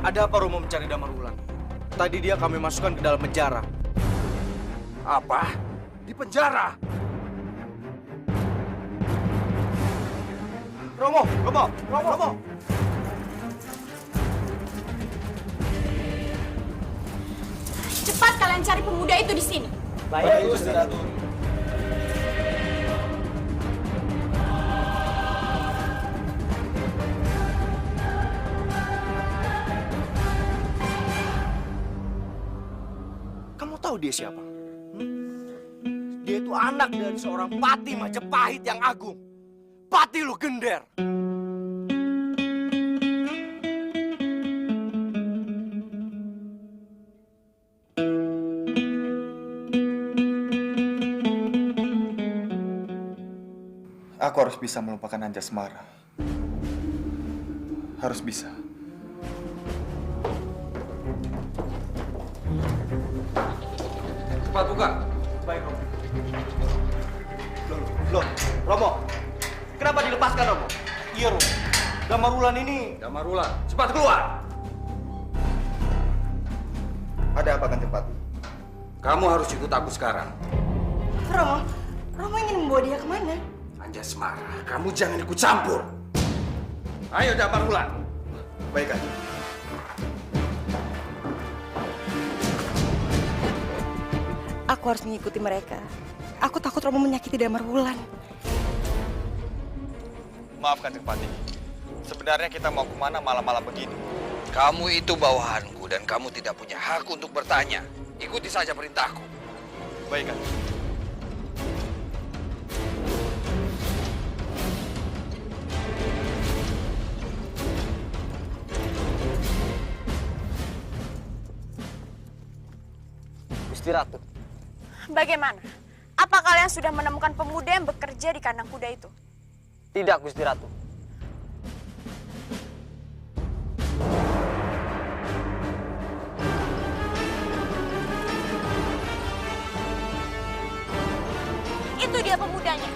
Ada apa Romo mencari Damar Wulan? Tadi dia kami masukkan ke dalam penjara. Apa? Di penjara? Romo! Cepat kalian cari pemuda itu di sini. Baik, Gusti Ratu. Kamu tahu dia siapa? Dia itu anak dari seorang Pati Majapahit yang agung. Pati Logender. Aku harus bisa melupakan Anjasmara. Harus bisa. Cepat buka. Baik, Romo. Loh, Romo. Kenapa dilepaskan, Romo? Iya, Romo. Damar Wulan ini... Damar Wulan, cepat keluar. Ada apa, Kanjeng Pati? Kamu harus ikut aku sekarang. Romo ingin membawa dia kemana? Anjasmara, kamu jangan ikut campur. Ayo Damar Wulan. Baik, Kanjeng. Aku harus mengikuti mereka. Aku takut Romo menyakiti Damar Wulan. Maaf Kanjeng Pati. Sebenarnya kita mau kemana malam-malam begini? Kamu itu bawahanku dan kamu tidak punya hak untuk bertanya. Ikuti saja perintahku. Baik Kanjeng. Gusti Ratu. Bagaimana? Apa kalian sudah menemukan pemuda yang bekerja di kandang kuda itu? Tidak, Gusti Ratu. Itu dia pemudanya.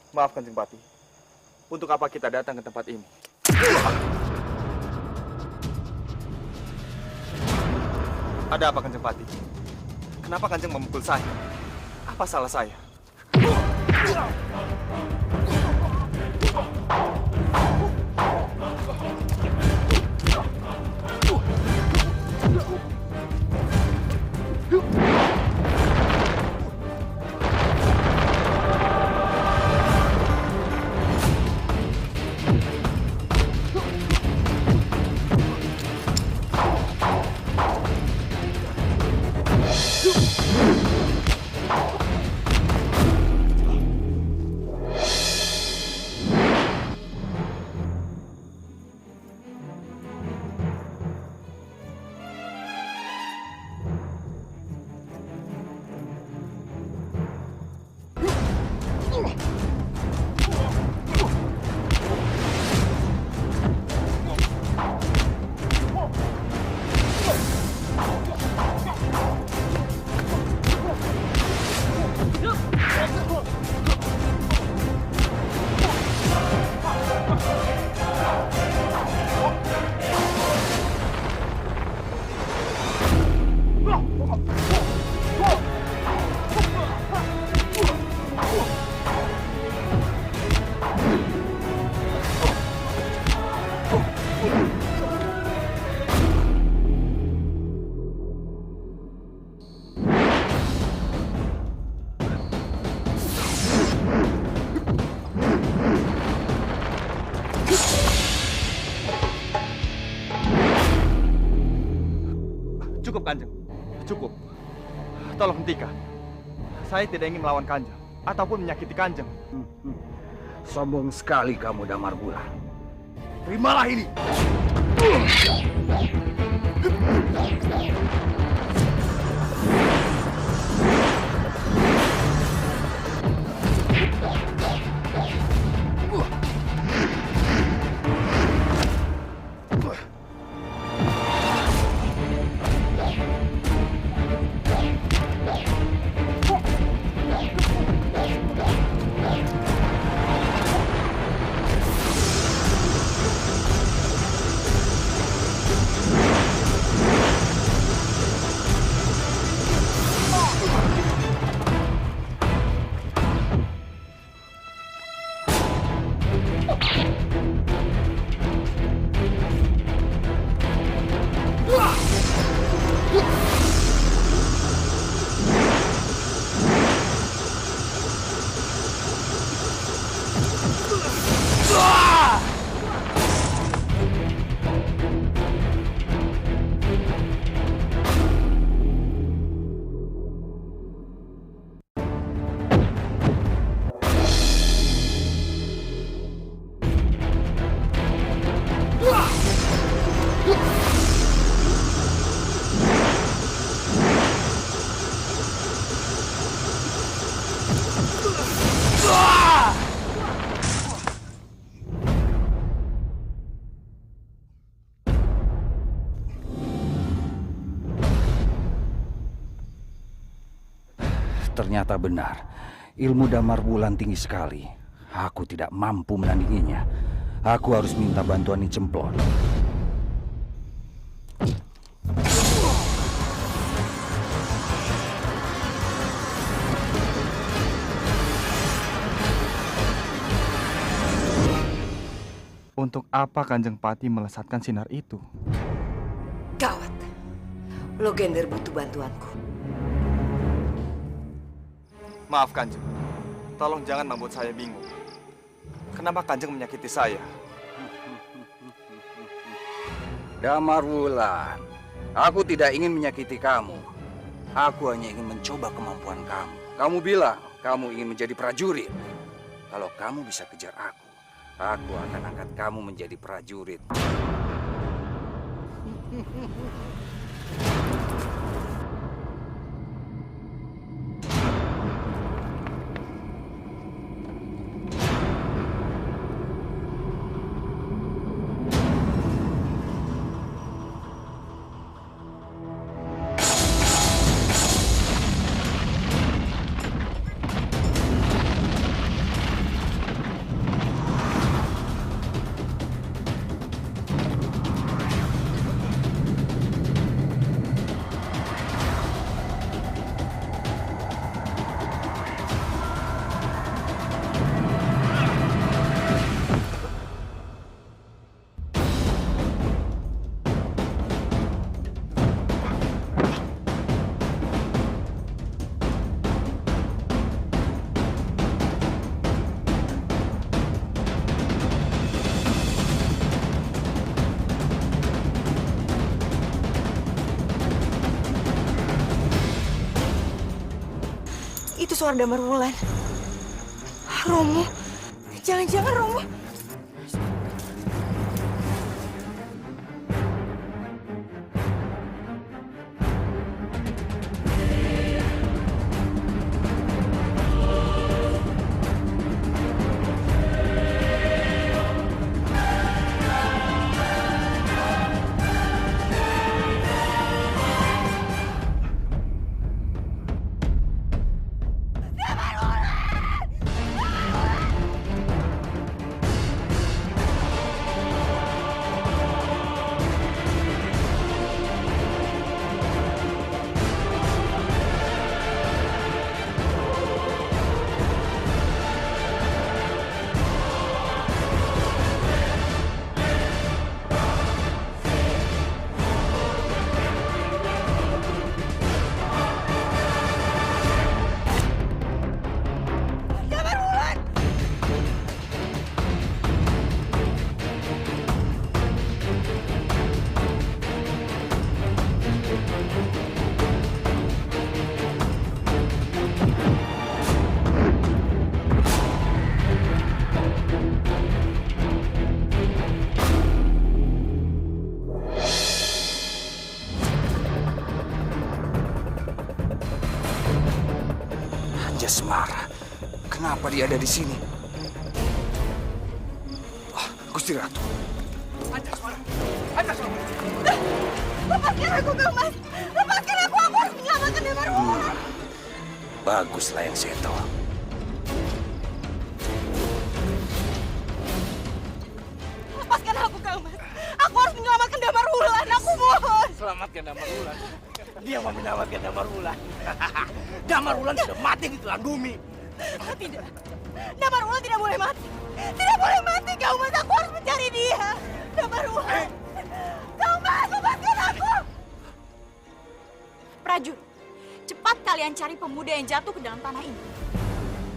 Maaf Kanjeng Pati. Untuk apa kita datang ke tempat ini? Ada apa Kanjeng Pati? Kenapa Kanjeng memukul saya? Apa salah saya? Cukup, Kanjeng. Cukup. Tolong hentikan. Saya tidak ingin melawan Kanjeng ataupun menyakiti Kanjeng. Sombong sekali kamu, Damar Wulan. Terimalah ini. Ternyata benar, ilmu Damar Wulan tinggi sekali. Aku tidak mampu menandinginya. Aku harus minta bantuan Nyi Cemplon. Untuk apa Kanjeng Pati melesatkan sinar itu? Gawat. Logender butuh bantuanku. Maaf Kanjeng, tolong jangan membuat saya bingung. Kenapa Kanjeng menyakiti saya? Damar Wulan, aku tidak ingin menyakiti kamu. Aku hanya ingin mencoba kemampuan kamu. Kamu bilang kamu ingin menjadi prajurit. Kalau kamu bisa kejar aku akan angkat kamu menjadi prajurit. Itu suara Damar Wulan. Romo, jangan-jangan Romo. Anjasmara. Kenapa dia ada di sini? Wah, Gusti Ratu. Anjasmara! Anjasmara! Lepaskan aku, Kang Mas! Lepaskan aku harus menyelamatkan Damar Wulan! Baguslah yang Seto. Lepaskan aku, Kang Mas! Aku harus menyelamatkan Damar Wulan! Aku mohon! Selamatkan Damar Wulan. Dia mau menyelamatkan Damar Wulan. Damar Wulan sudah mati di telan bumi. Tidak. Damar Wulan tidak boleh mati. Tidak boleh mati, Kang Mas. Aku harus mencari dia. Damar Wulan. Kang Mas, lepaskan aku. Prajurit, cepat kalian cari pemuda yang jatuh ke dalam tanah ini.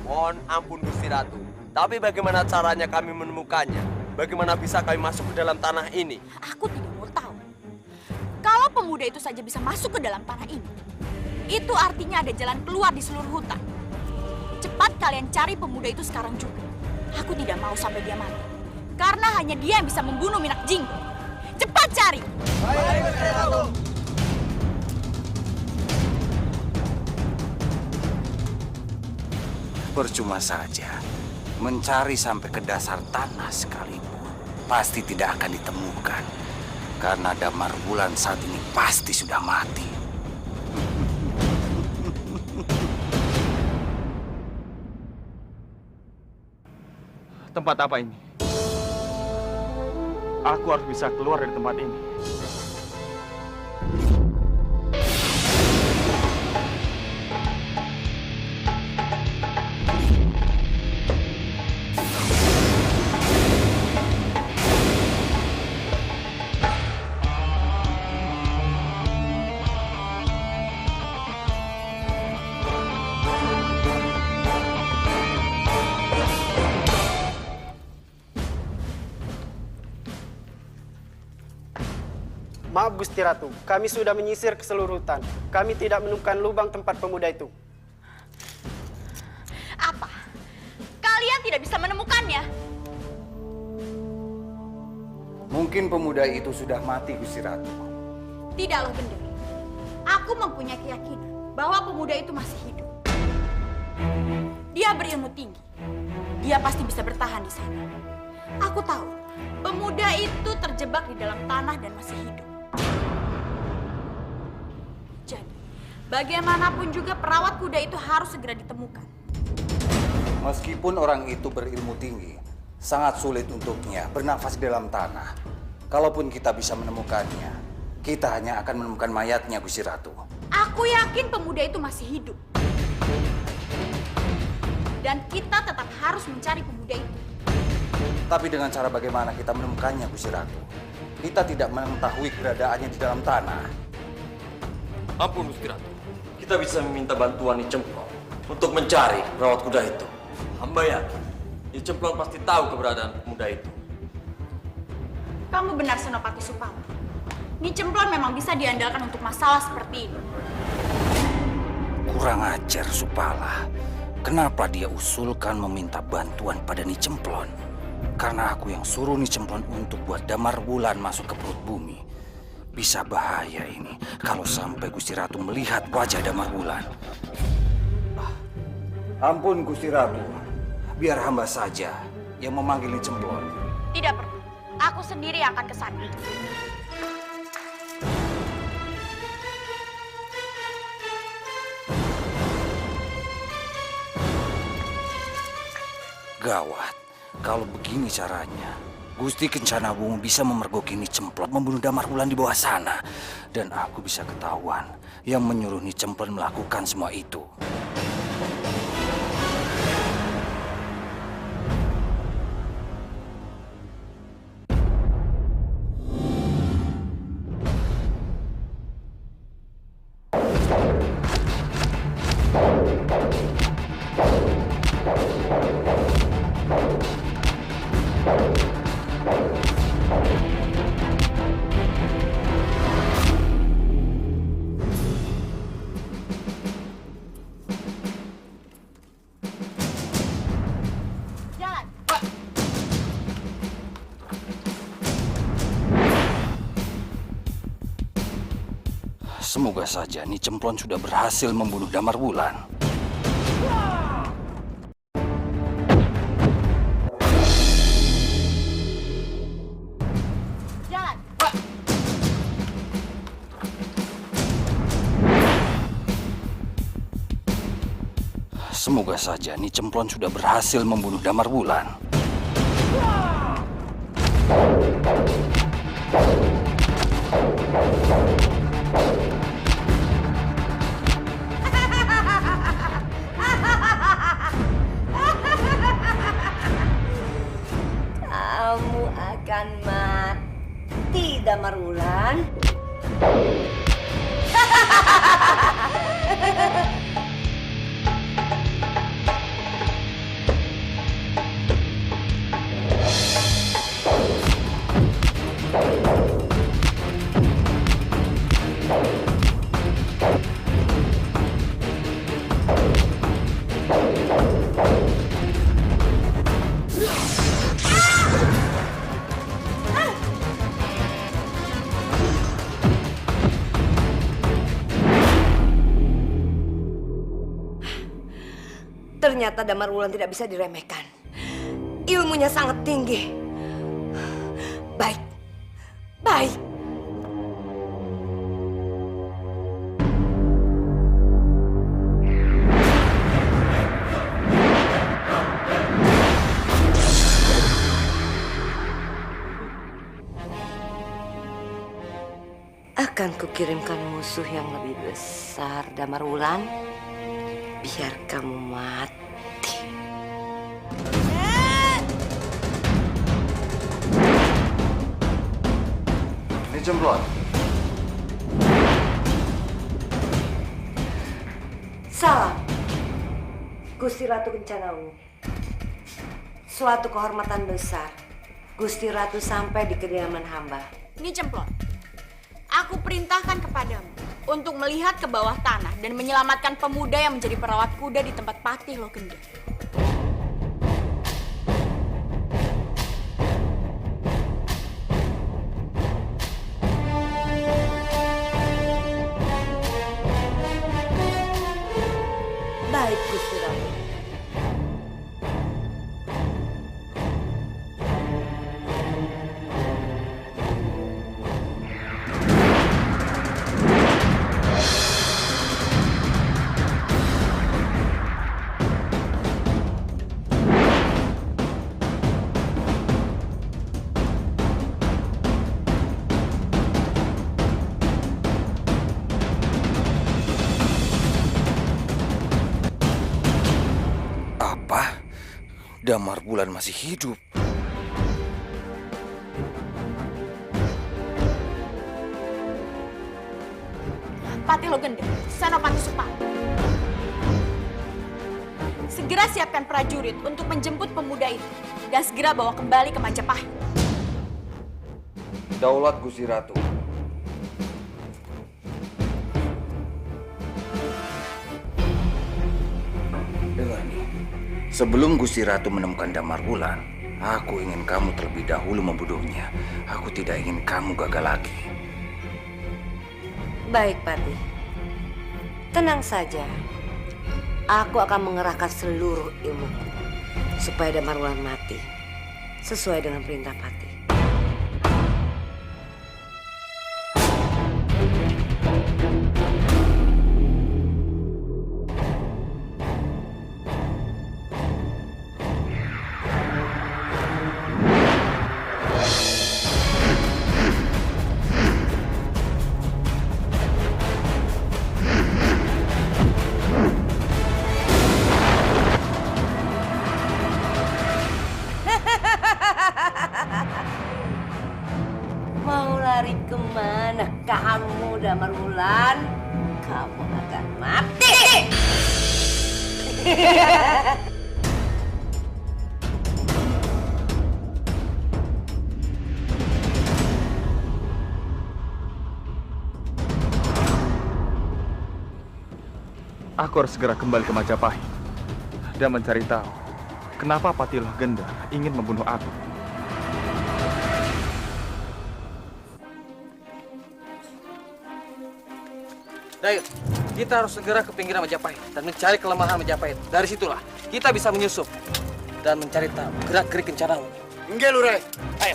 Mohon ampun Gusti Ratu. Tapi bagaimana caranya kami menemukannya? Bagaimana bisa kami masuk ke dalam tanah ini? Aku tidak mau tahu. Kalau pemuda itu saja bisa masuk ke dalam tanah ini, itu artinya ada jalan keluar di seluruh hutan. Cepat kalian cari pemuda itu sekarang juga. Aku tidak mau sampai dia mati. Karena hanya dia yang bisa membunuh Minak Jinggo. Cepat cari! Baik, Gusti Ratu. Percuma saja. Mencari sampai ke dasar tanah sekalipun pasti tidak akan ditemukan. Karena Damar Wulan saat ini pasti sudah mati. Tempat apa ini? Aku harus bisa keluar dari tempat ini. Maaf Gusti Ratu, kami sudah menyisir ke seluruh hutan. Kami tidak menemukan lubang tempat pemuda itu. Apa? Kalian tidak bisa menemukannya? Mungkin pemuda itu sudah mati, Gusti Ratu. Tidak loh, Gender. Aku mempunyai keyakinan bahwa pemuda itu masih hidup. Dia berilmu tinggi. Dia pasti bisa bertahan di sana. Aku tahu, pemuda itu terjebak di dalam tanah dan masih hidup. Jadi, bagaimanapun juga perawat kuda itu harus segera ditemukan. Meskipun orang itu berilmu tinggi, sangat sulit untuknya bernafas di dalam tanah. Kalaupun kita bisa menemukannya, kita hanya akan menemukan mayatnya, Gusti Ratu. Aku yakin pemuda itu masih hidup. Dan kita tetap harus mencari pemuda itu. Tapi dengan cara bagaimana kita menemukannya, Gusti Ratu? Kita tidak mengetahui keberadaannya di dalam tanah. Ampun, Gusti Ratu. Kita bisa meminta bantuan Nyi Cemplon untuk mencari perawat kuda itu. Hamba yakin Nyi Cemplon pasti tahu keberadaan pemuda itu. Kamu benar, Senopati Supala. Nyi Cemplon memang bisa diandalkan untuk masalah seperti ini. Kurang ajar, Supala. Kenapa dia usulkan meminta bantuan pada Nyi Cemplon? Karena aku yang suruh Nyi Cemplon untuk buat Damar Wulan masuk ke perut bumi. Bisa bahaya ini kalau sampai Gusti Ratu melihat wajah Damar Wulan. Ampun, Gusti Ratu. Biar hamba saja yang memanggil Nyi Cemplon. Tidak perlu. Aku sendiri yang akan ke sana. Gawat. Kalau begini caranya, Gusti Kencana Wungu bisa memergoki Nyi Cemplon membunuh Damar Wulan di bawah sana. Dan aku bisa ketahuan yang menyuruh Nyi Cemplon melakukan semua itu. Jalan. Semoga saja Nyi Cemplon sudah berhasil membunuh Damar Wulan. Semoga saja Ni Cemplon sudah berhasil membunuh Damar Wulan. Kamu akan mati, Damar Wulan. Ternyata Damar Wulan tidak bisa diremehkan. Ilmunya sangat tinggi. Baik, baik. Akan kukirimkan musuh yang lebih besar, Damar Wulan. Biar kamu mati. Ni Cemplon. Salam, Gusti Ratu Kencanaungu. Suatu kehormatan besar, Gusti Ratu sampai di kediaman hamba. Ni Cemplon, aku perintahkan kepadamu untuk melihat ke bawah tanah dan menyelamatkan pemuda yang menjadi perawat kuda di tempat Patih Logender. Baik, Gusti Ratu. Damar Wulan masih hidup. Patih Logender, Senopati Supati. Segera siapkan prajurit untuk menjemput pemuda itu dan segera bawa kembali ke Majapahit. Daulat Gusti Ratu. Dengar nih, sebelum Gusti Ratu menemukan Damar Wulan, aku ingin kamu terlebih dahulu membunuhnya. Aku tidak ingin kamu gagal lagi. Baik, Patih. Tenang saja. Aku akan mengerahkan seluruh ilmuku supaya Damar Wulan mati sesuai dengan perintah Patih. Mau lari kemana kamu, Damar Wulan? Kamu akan mati! Aku harus segera kembali ke Majapahit dan mencari tahu kenapa Patih Logender ingin membunuh aku. Ayo, kita harus segera ke pinggiran Majapahit dan mencari kelemahan Majapahit. Dari situlah kita bisa menyusup dan mencari tahu gerak-gerik Kencanaungu. Enggak, Lurai. Ayo.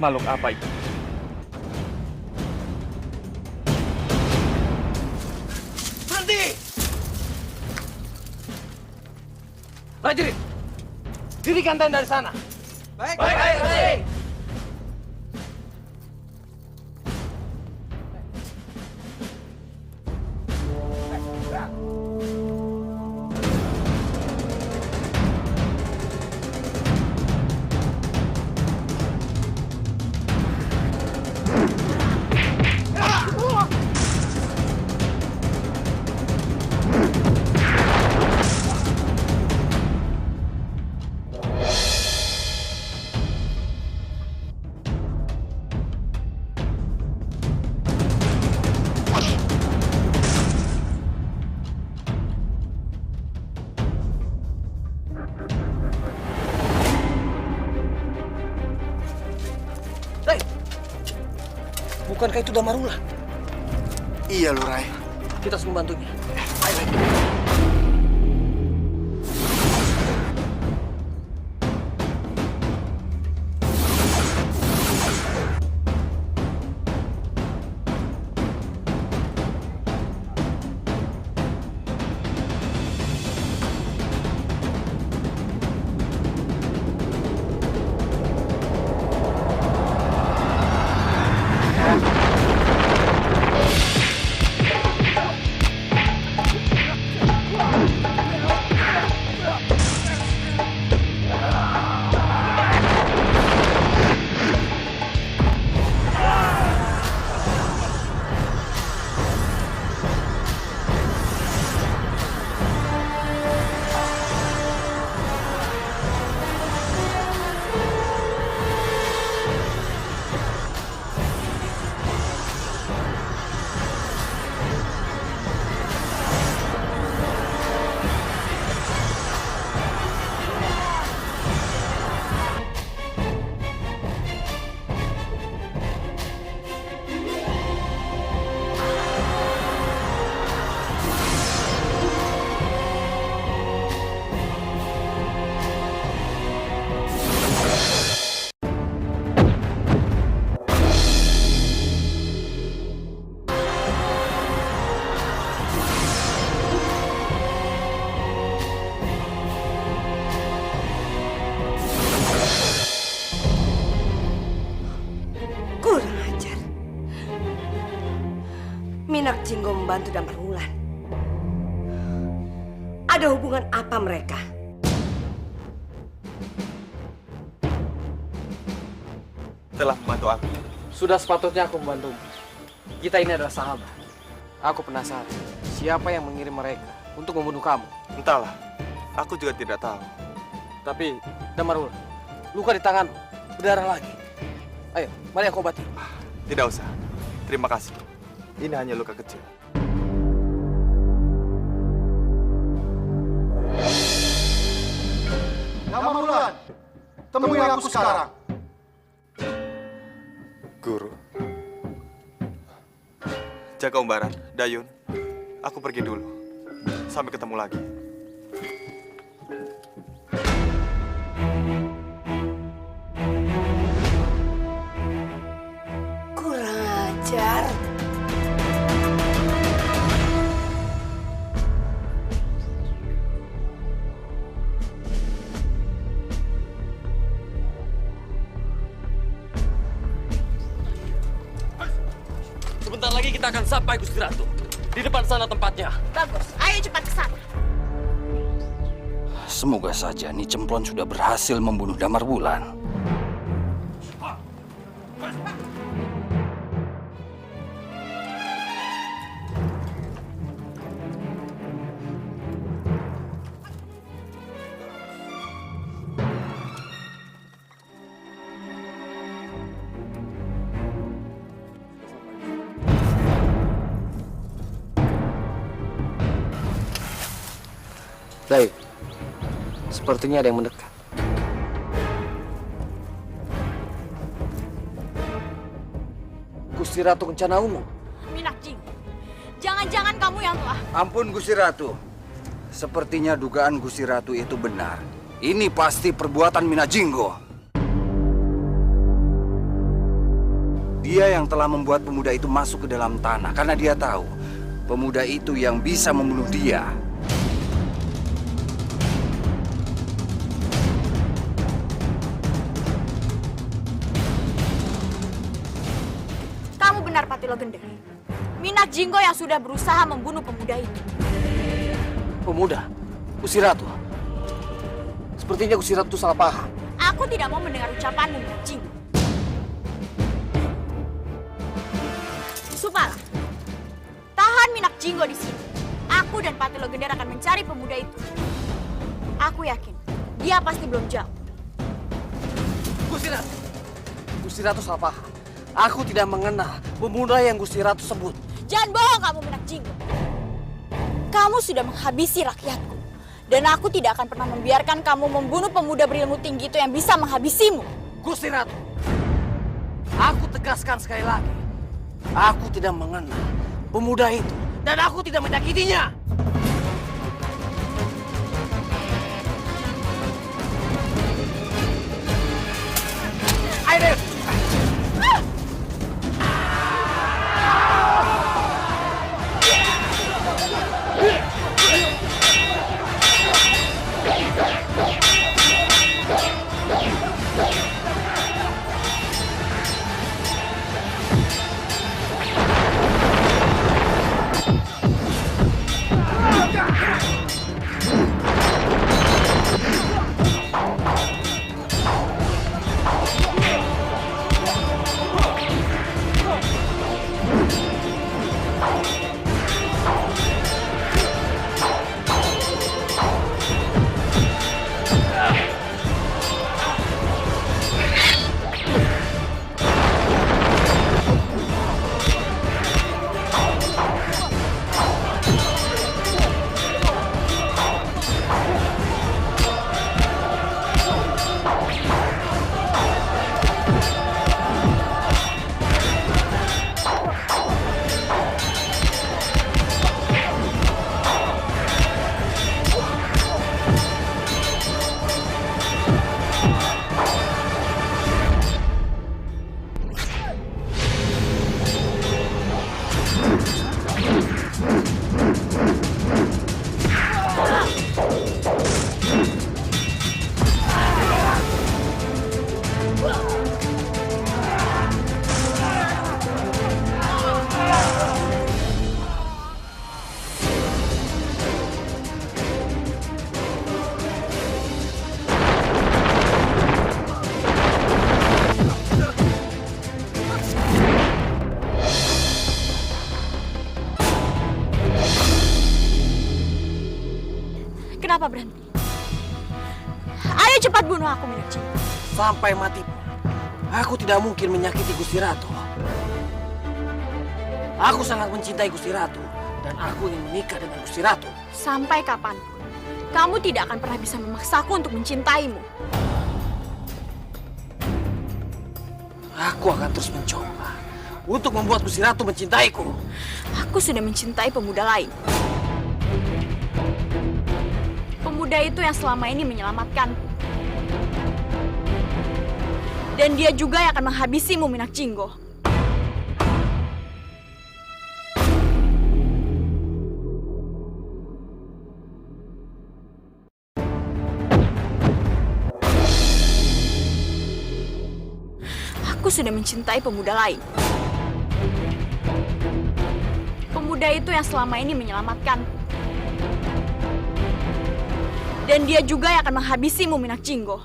Makhluk apa itu? Berhenti! Prajurit, dirikan tenda dari sana. Baik. Baik. Bukankah itu Damarula? Iya, Lurai. Kita harus membantunya. Ayo. Minak Jinggo membantu Damarwulan. Ada hubungan apa mereka? Telah membantu aku. Sudah sepatutnya aku membantumu. Kita ini adalah sahabat. Aku penasaran, siapa yang mengirim mereka untuk membunuh kamu? Entahlah, aku juga tidak tahu. Tapi, Damarwulan, luka di tanganmu, berdarah lagi. Ayo, mari aku obati. Tidak usah. Terima kasih. Ini hanya luka kecil. Damarwulan, temui aku sekarang. Guru. Jaga Umbaran, Dayun. Aku pergi dulu. Sampai ketemu lagi. Kurang ajar. Sebentar lagi kita akan sampai, Gusti Ratu. Di depan sana tempatnya. Bagus, ayo cepat ke sana. Semoga saja Ni Cemplon sudah berhasil membunuh Damarwulan. Baik, sepertinya ada yang mendekat. Gusti Ratu Kencana Umum. Minak Jinggo, jangan-jangan kamu yang telah... Ampun Gusti Ratu. Sepertinya dugaan Gusti Ratu itu benar. Ini pasti perbuatan Minak Jinggo. Dia yang telah membuat pemuda itu masuk ke dalam tanah karena dia tahu pemuda itu yang bisa membunuh dia. Kamu benar, Patilo Gender. Minak Jinggo yang sudah berusaha membunuh pemuda itu. Pemuda? Gusti Ratu? Sepertinya Gusti Ratu salah paham. Aku tidak mau mendengar ucapanmu, Minak Jinggo. Supala, tahan Minak Jinggo di sini. Aku dan Patilo Gender akan mencari pemuda itu. Aku yakin dia pasti belum jauh. Gusti Ratu! Gusti Ratu salah paham. Aku tidak mengenal pemuda yang Gusti Ratu sebut. Jangan bohong kamu, Minak Jinggo. Kamu sudah menghabisi rakyatku. Dan aku tidak akan pernah membiarkan kamu membunuh pemuda berilmu tinggi itu yang bisa menghabisimu. Gusti Ratu, aku tegaskan sekali lagi. Aku tidak mengenal pemuda itu. Dan aku tidak menyakitinya. Ayo, Kenapa berhenti? Ayo cepat bunuh aku, Minak Jinggo. sampai mati pun, aku tidak mungkin menyakiti Gusti Ratu. Aku sangat mencintai Gusti Ratu, dan aku ingin menikah dengan Gusti Ratu. Sampai kapanpun, kamu tidak akan pernah bisa memaksaku untuk mencintaimu. Aku akan terus mencoba untuk membuat Gusti Ratu mencintaiku. Aku sudah mencintai pemuda lain. Pemuda itu yang selama ini menyelamatkanku. Dan dia juga yang akan menghabisimu, Minak Jinggo. Aku sudah mencintai pemuda lain. Pemuda itu yang selama ini menyelamatkanku. Dan dia juga yang akan menghabisimu, Minak Jinggo.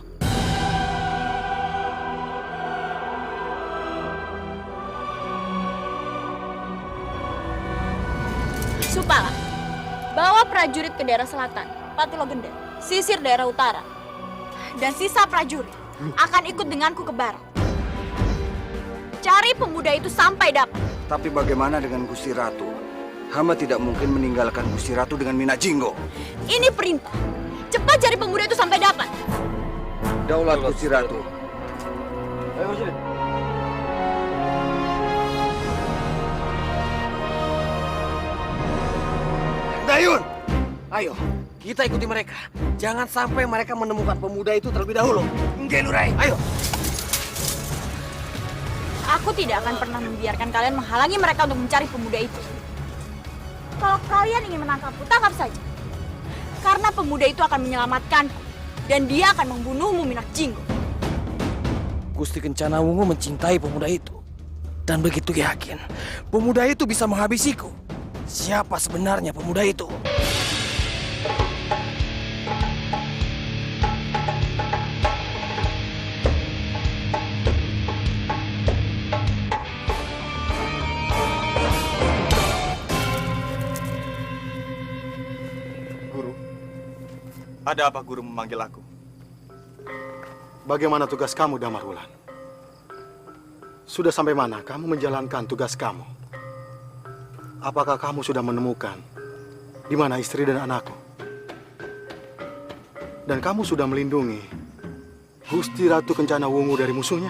Supala, bawa prajurit ke daerah selatan, Patilo Gender, sisir daerah utara. Dan sisa prajurit akan ikut denganku ke barat. Cari pemuda itu sampai dapat. Tapi bagaimana dengan Gusti Ratu? Hamba tidak mungkin meninggalkan Gusti Ratu dengan Minak Jinggo. Ini perintah. Cepat cari pemuda itu sampai dapat. Daulat Gusti Ratu. Ayo, sini. Dayun! Ayo, kita ikuti mereka. Jangan sampai mereka menemukan pemuda itu terlebih dahulu. Nggih, Lurai. Ayo. Aku Aku tidak akan pernah membiarkan kalian menghalangi mereka untuk mencari pemuda itu. Kalau kalian ingin menangkapku, tangkap saja. Karena pemuda itu akan menyelamatkanku. Dan dia akan membunuhmu, Minak Jinggo. Gusti Kencana Wungu mencintai pemuda itu. Dan begitu yakin, pemuda itu bisa menghabisiku. Siapa sebenarnya pemuda itu? Guru, ada apa guru memanggil aku? Bagaimana tugas kamu, Damar Wulan? Sudah sampai mana kamu menjalankan tugas kamu? Apakah kamu sudah menemukan di mana istri dan anakku? Dan kamu sudah melindungi Gusti Ratu Kencana Wungu dari musuhnya?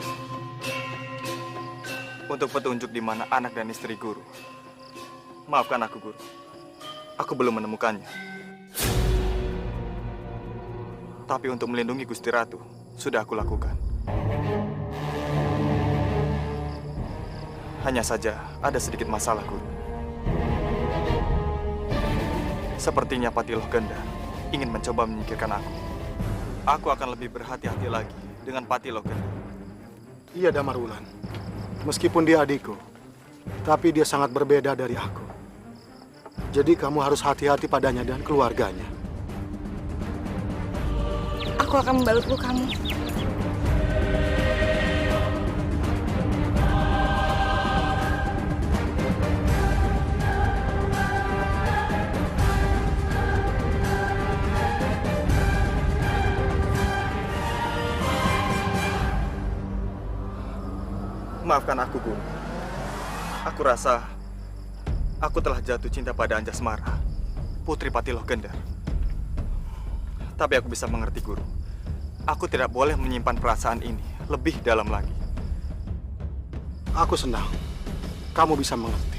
Untuk petunjuk di mana anak dan istri guru. Maafkan aku, guru. Aku belum menemukannya. Tapi untuk melindungi Gusti Ratu, sudah aku lakukan. Hanya saja ada sedikit masalah, guru. Sepertinya Patiloh Gendar ingin mencoba menyingkirkan aku. Aku akan lebih berhati-hati lagi dengan Patiloh Gendar. Iya, Damar Wulan. Meskipun dia adikku, tapi dia sangat berbeda dari aku. Jadi kamu harus hati-hati padanya dan keluarganya. Aku akan membalut lukamu. Maafkan aku, guru. Aku rasa aku telah jatuh cinta pada Anjasmara, putri Patiloh Gendar. Tapi aku bisa mengerti, guru. Aku tidak boleh menyimpan perasaan ini lebih dalam lagi. Aku senang kamu bisa mengerti.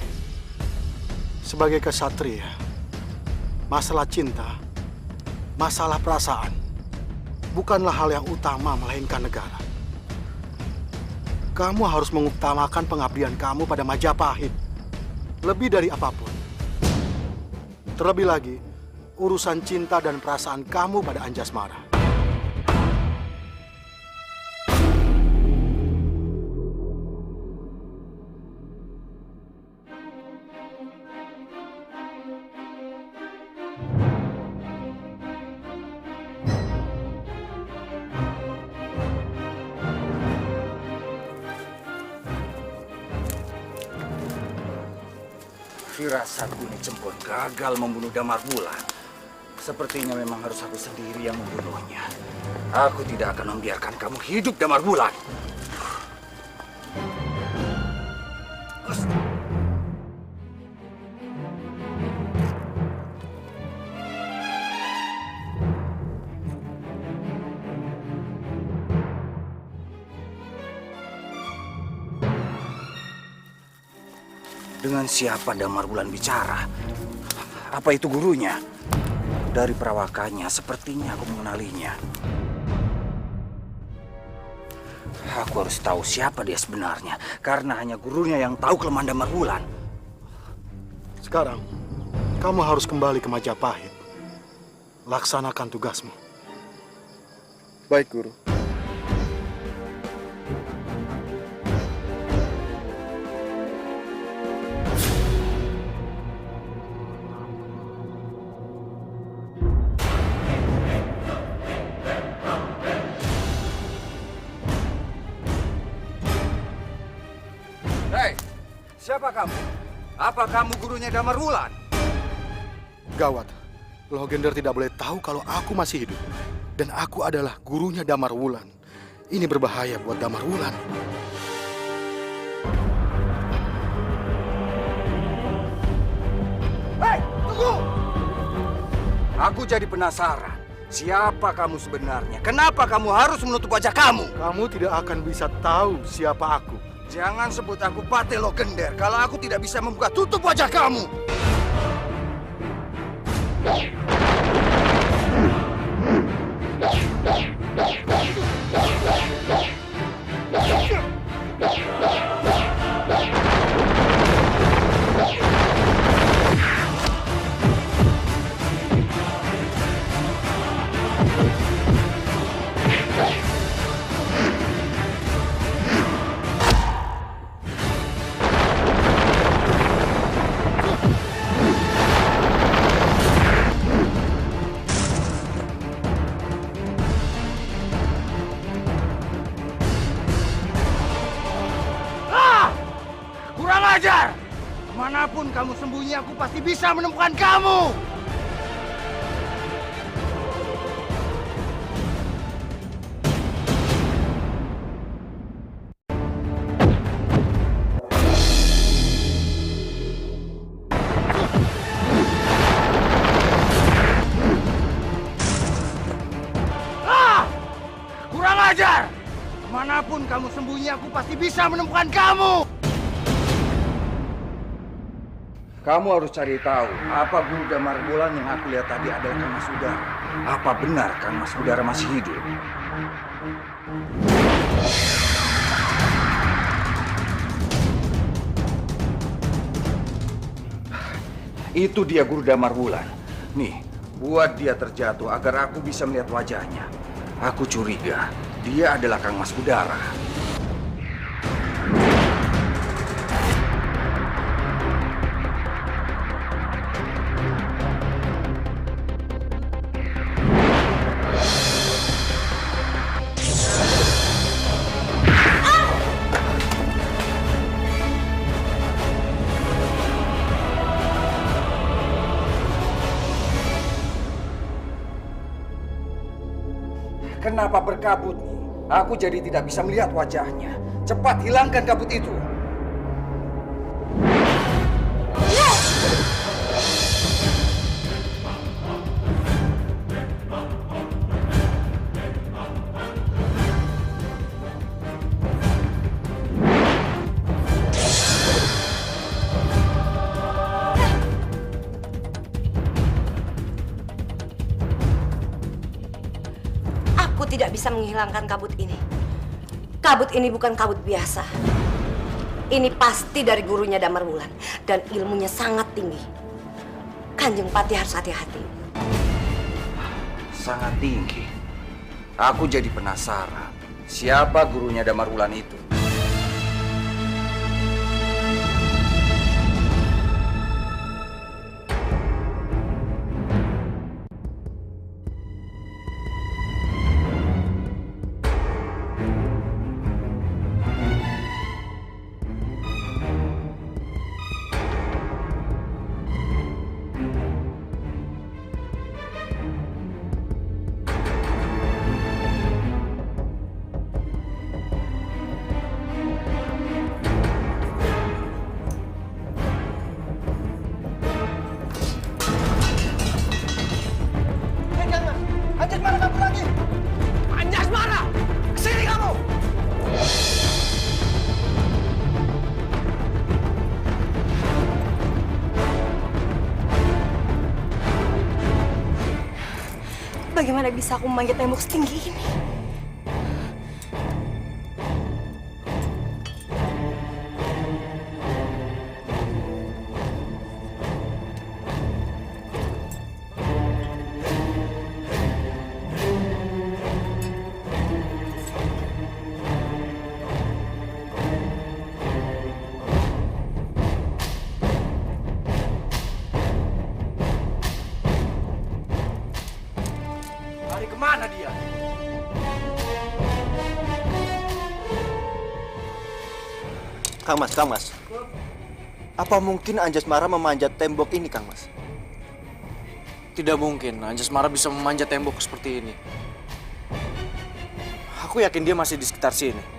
Sebagai kesatria, masalah cinta, masalah perasaan, bukanlah hal yang utama melainkan negara. Kamu harus mengutamakan pengabdian kamu pada Majapahit lebih dari apapun. Terlebih lagi, urusan cinta dan perasaan kamu pada Anjasmara. Firasatku ini Cempon gagal membunuh Damar Wulan. Sepertinya memang harus aku sendiri yang membunuhnya. Aku tidak akan membiarkan kamu hidup, Damar Wulan. Dengan siapa Damar Wulan bicara? Apa itu gurunya? Dari perawakannya, sepertinya aku mengenalinya. Aku harus tahu siapa dia sebenarnya, karena hanya gurunya yang tahu kelemahan Damar Wulan. Sekarang, kamu harus kembali ke Majapahit. Laksanakan tugasmu. Baik, guru. Siapa kamu? Apa kamu gurunya Damar Wulan? Gawat, Loh Gender tidak boleh tahu kalau aku masih hidup. Dan aku adalah gurunya Damar Wulan. Ini berbahaya buat Damar Wulan. Hei, tunggu! Aku jadi penasaran. Siapa kamu sebenarnya? Kenapa kamu harus menutup wajah kamu? Kamu tidak akan bisa tahu siapa aku. Jangan sebut aku Patiloh Gendar kalau aku tidak bisa membuka tutup wajah kamu. Kemanapun kamu sembunyi, aku pasti bisa menemukan kamu. Kurang ajar! Kemanapun kamu sembunyi, aku pasti bisa menemukan kamu! Kamu harus cari tahu, apa Guru Damar Wulan yang aku lihat tadi adalah Kang Mas Udara. Apa benar Kang Mas Udara masih hidup? Itu dia Guru Damar Wulan. Nih, buat dia terjatuh agar aku bisa melihat wajahnya. Aku curiga dia adalah Kang Mas Udara. Kenapa berkabut nih? Aku jadi tidak bisa melihat wajahnya. Cepat hilangkan kabut itu. Aku tidak bisa menghilangkan kabut ini. Kabut ini bukan kabut biasa. Ini pasti dari gurunya Damar Wulan dan ilmunya sangat tinggi. Kanjeng Pati harus hati-hati. Sangat tinggi. Aku jadi penasaran. Siapa gurunya Damar Wulan itu? Anjasmara kabur lagi! Anjasmara! Kesini kamu! Bagaimana bisa aku memanjat tembok setinggi ini? Lari kemana dia? Kang Mas. Apa mungkin Anjasmara memanjat tembok ini, Kang Mas? Tidak mungkin Anjasmara bisa memanjat tembok seperti ini. Aku yakin dia masih di sekitar sini.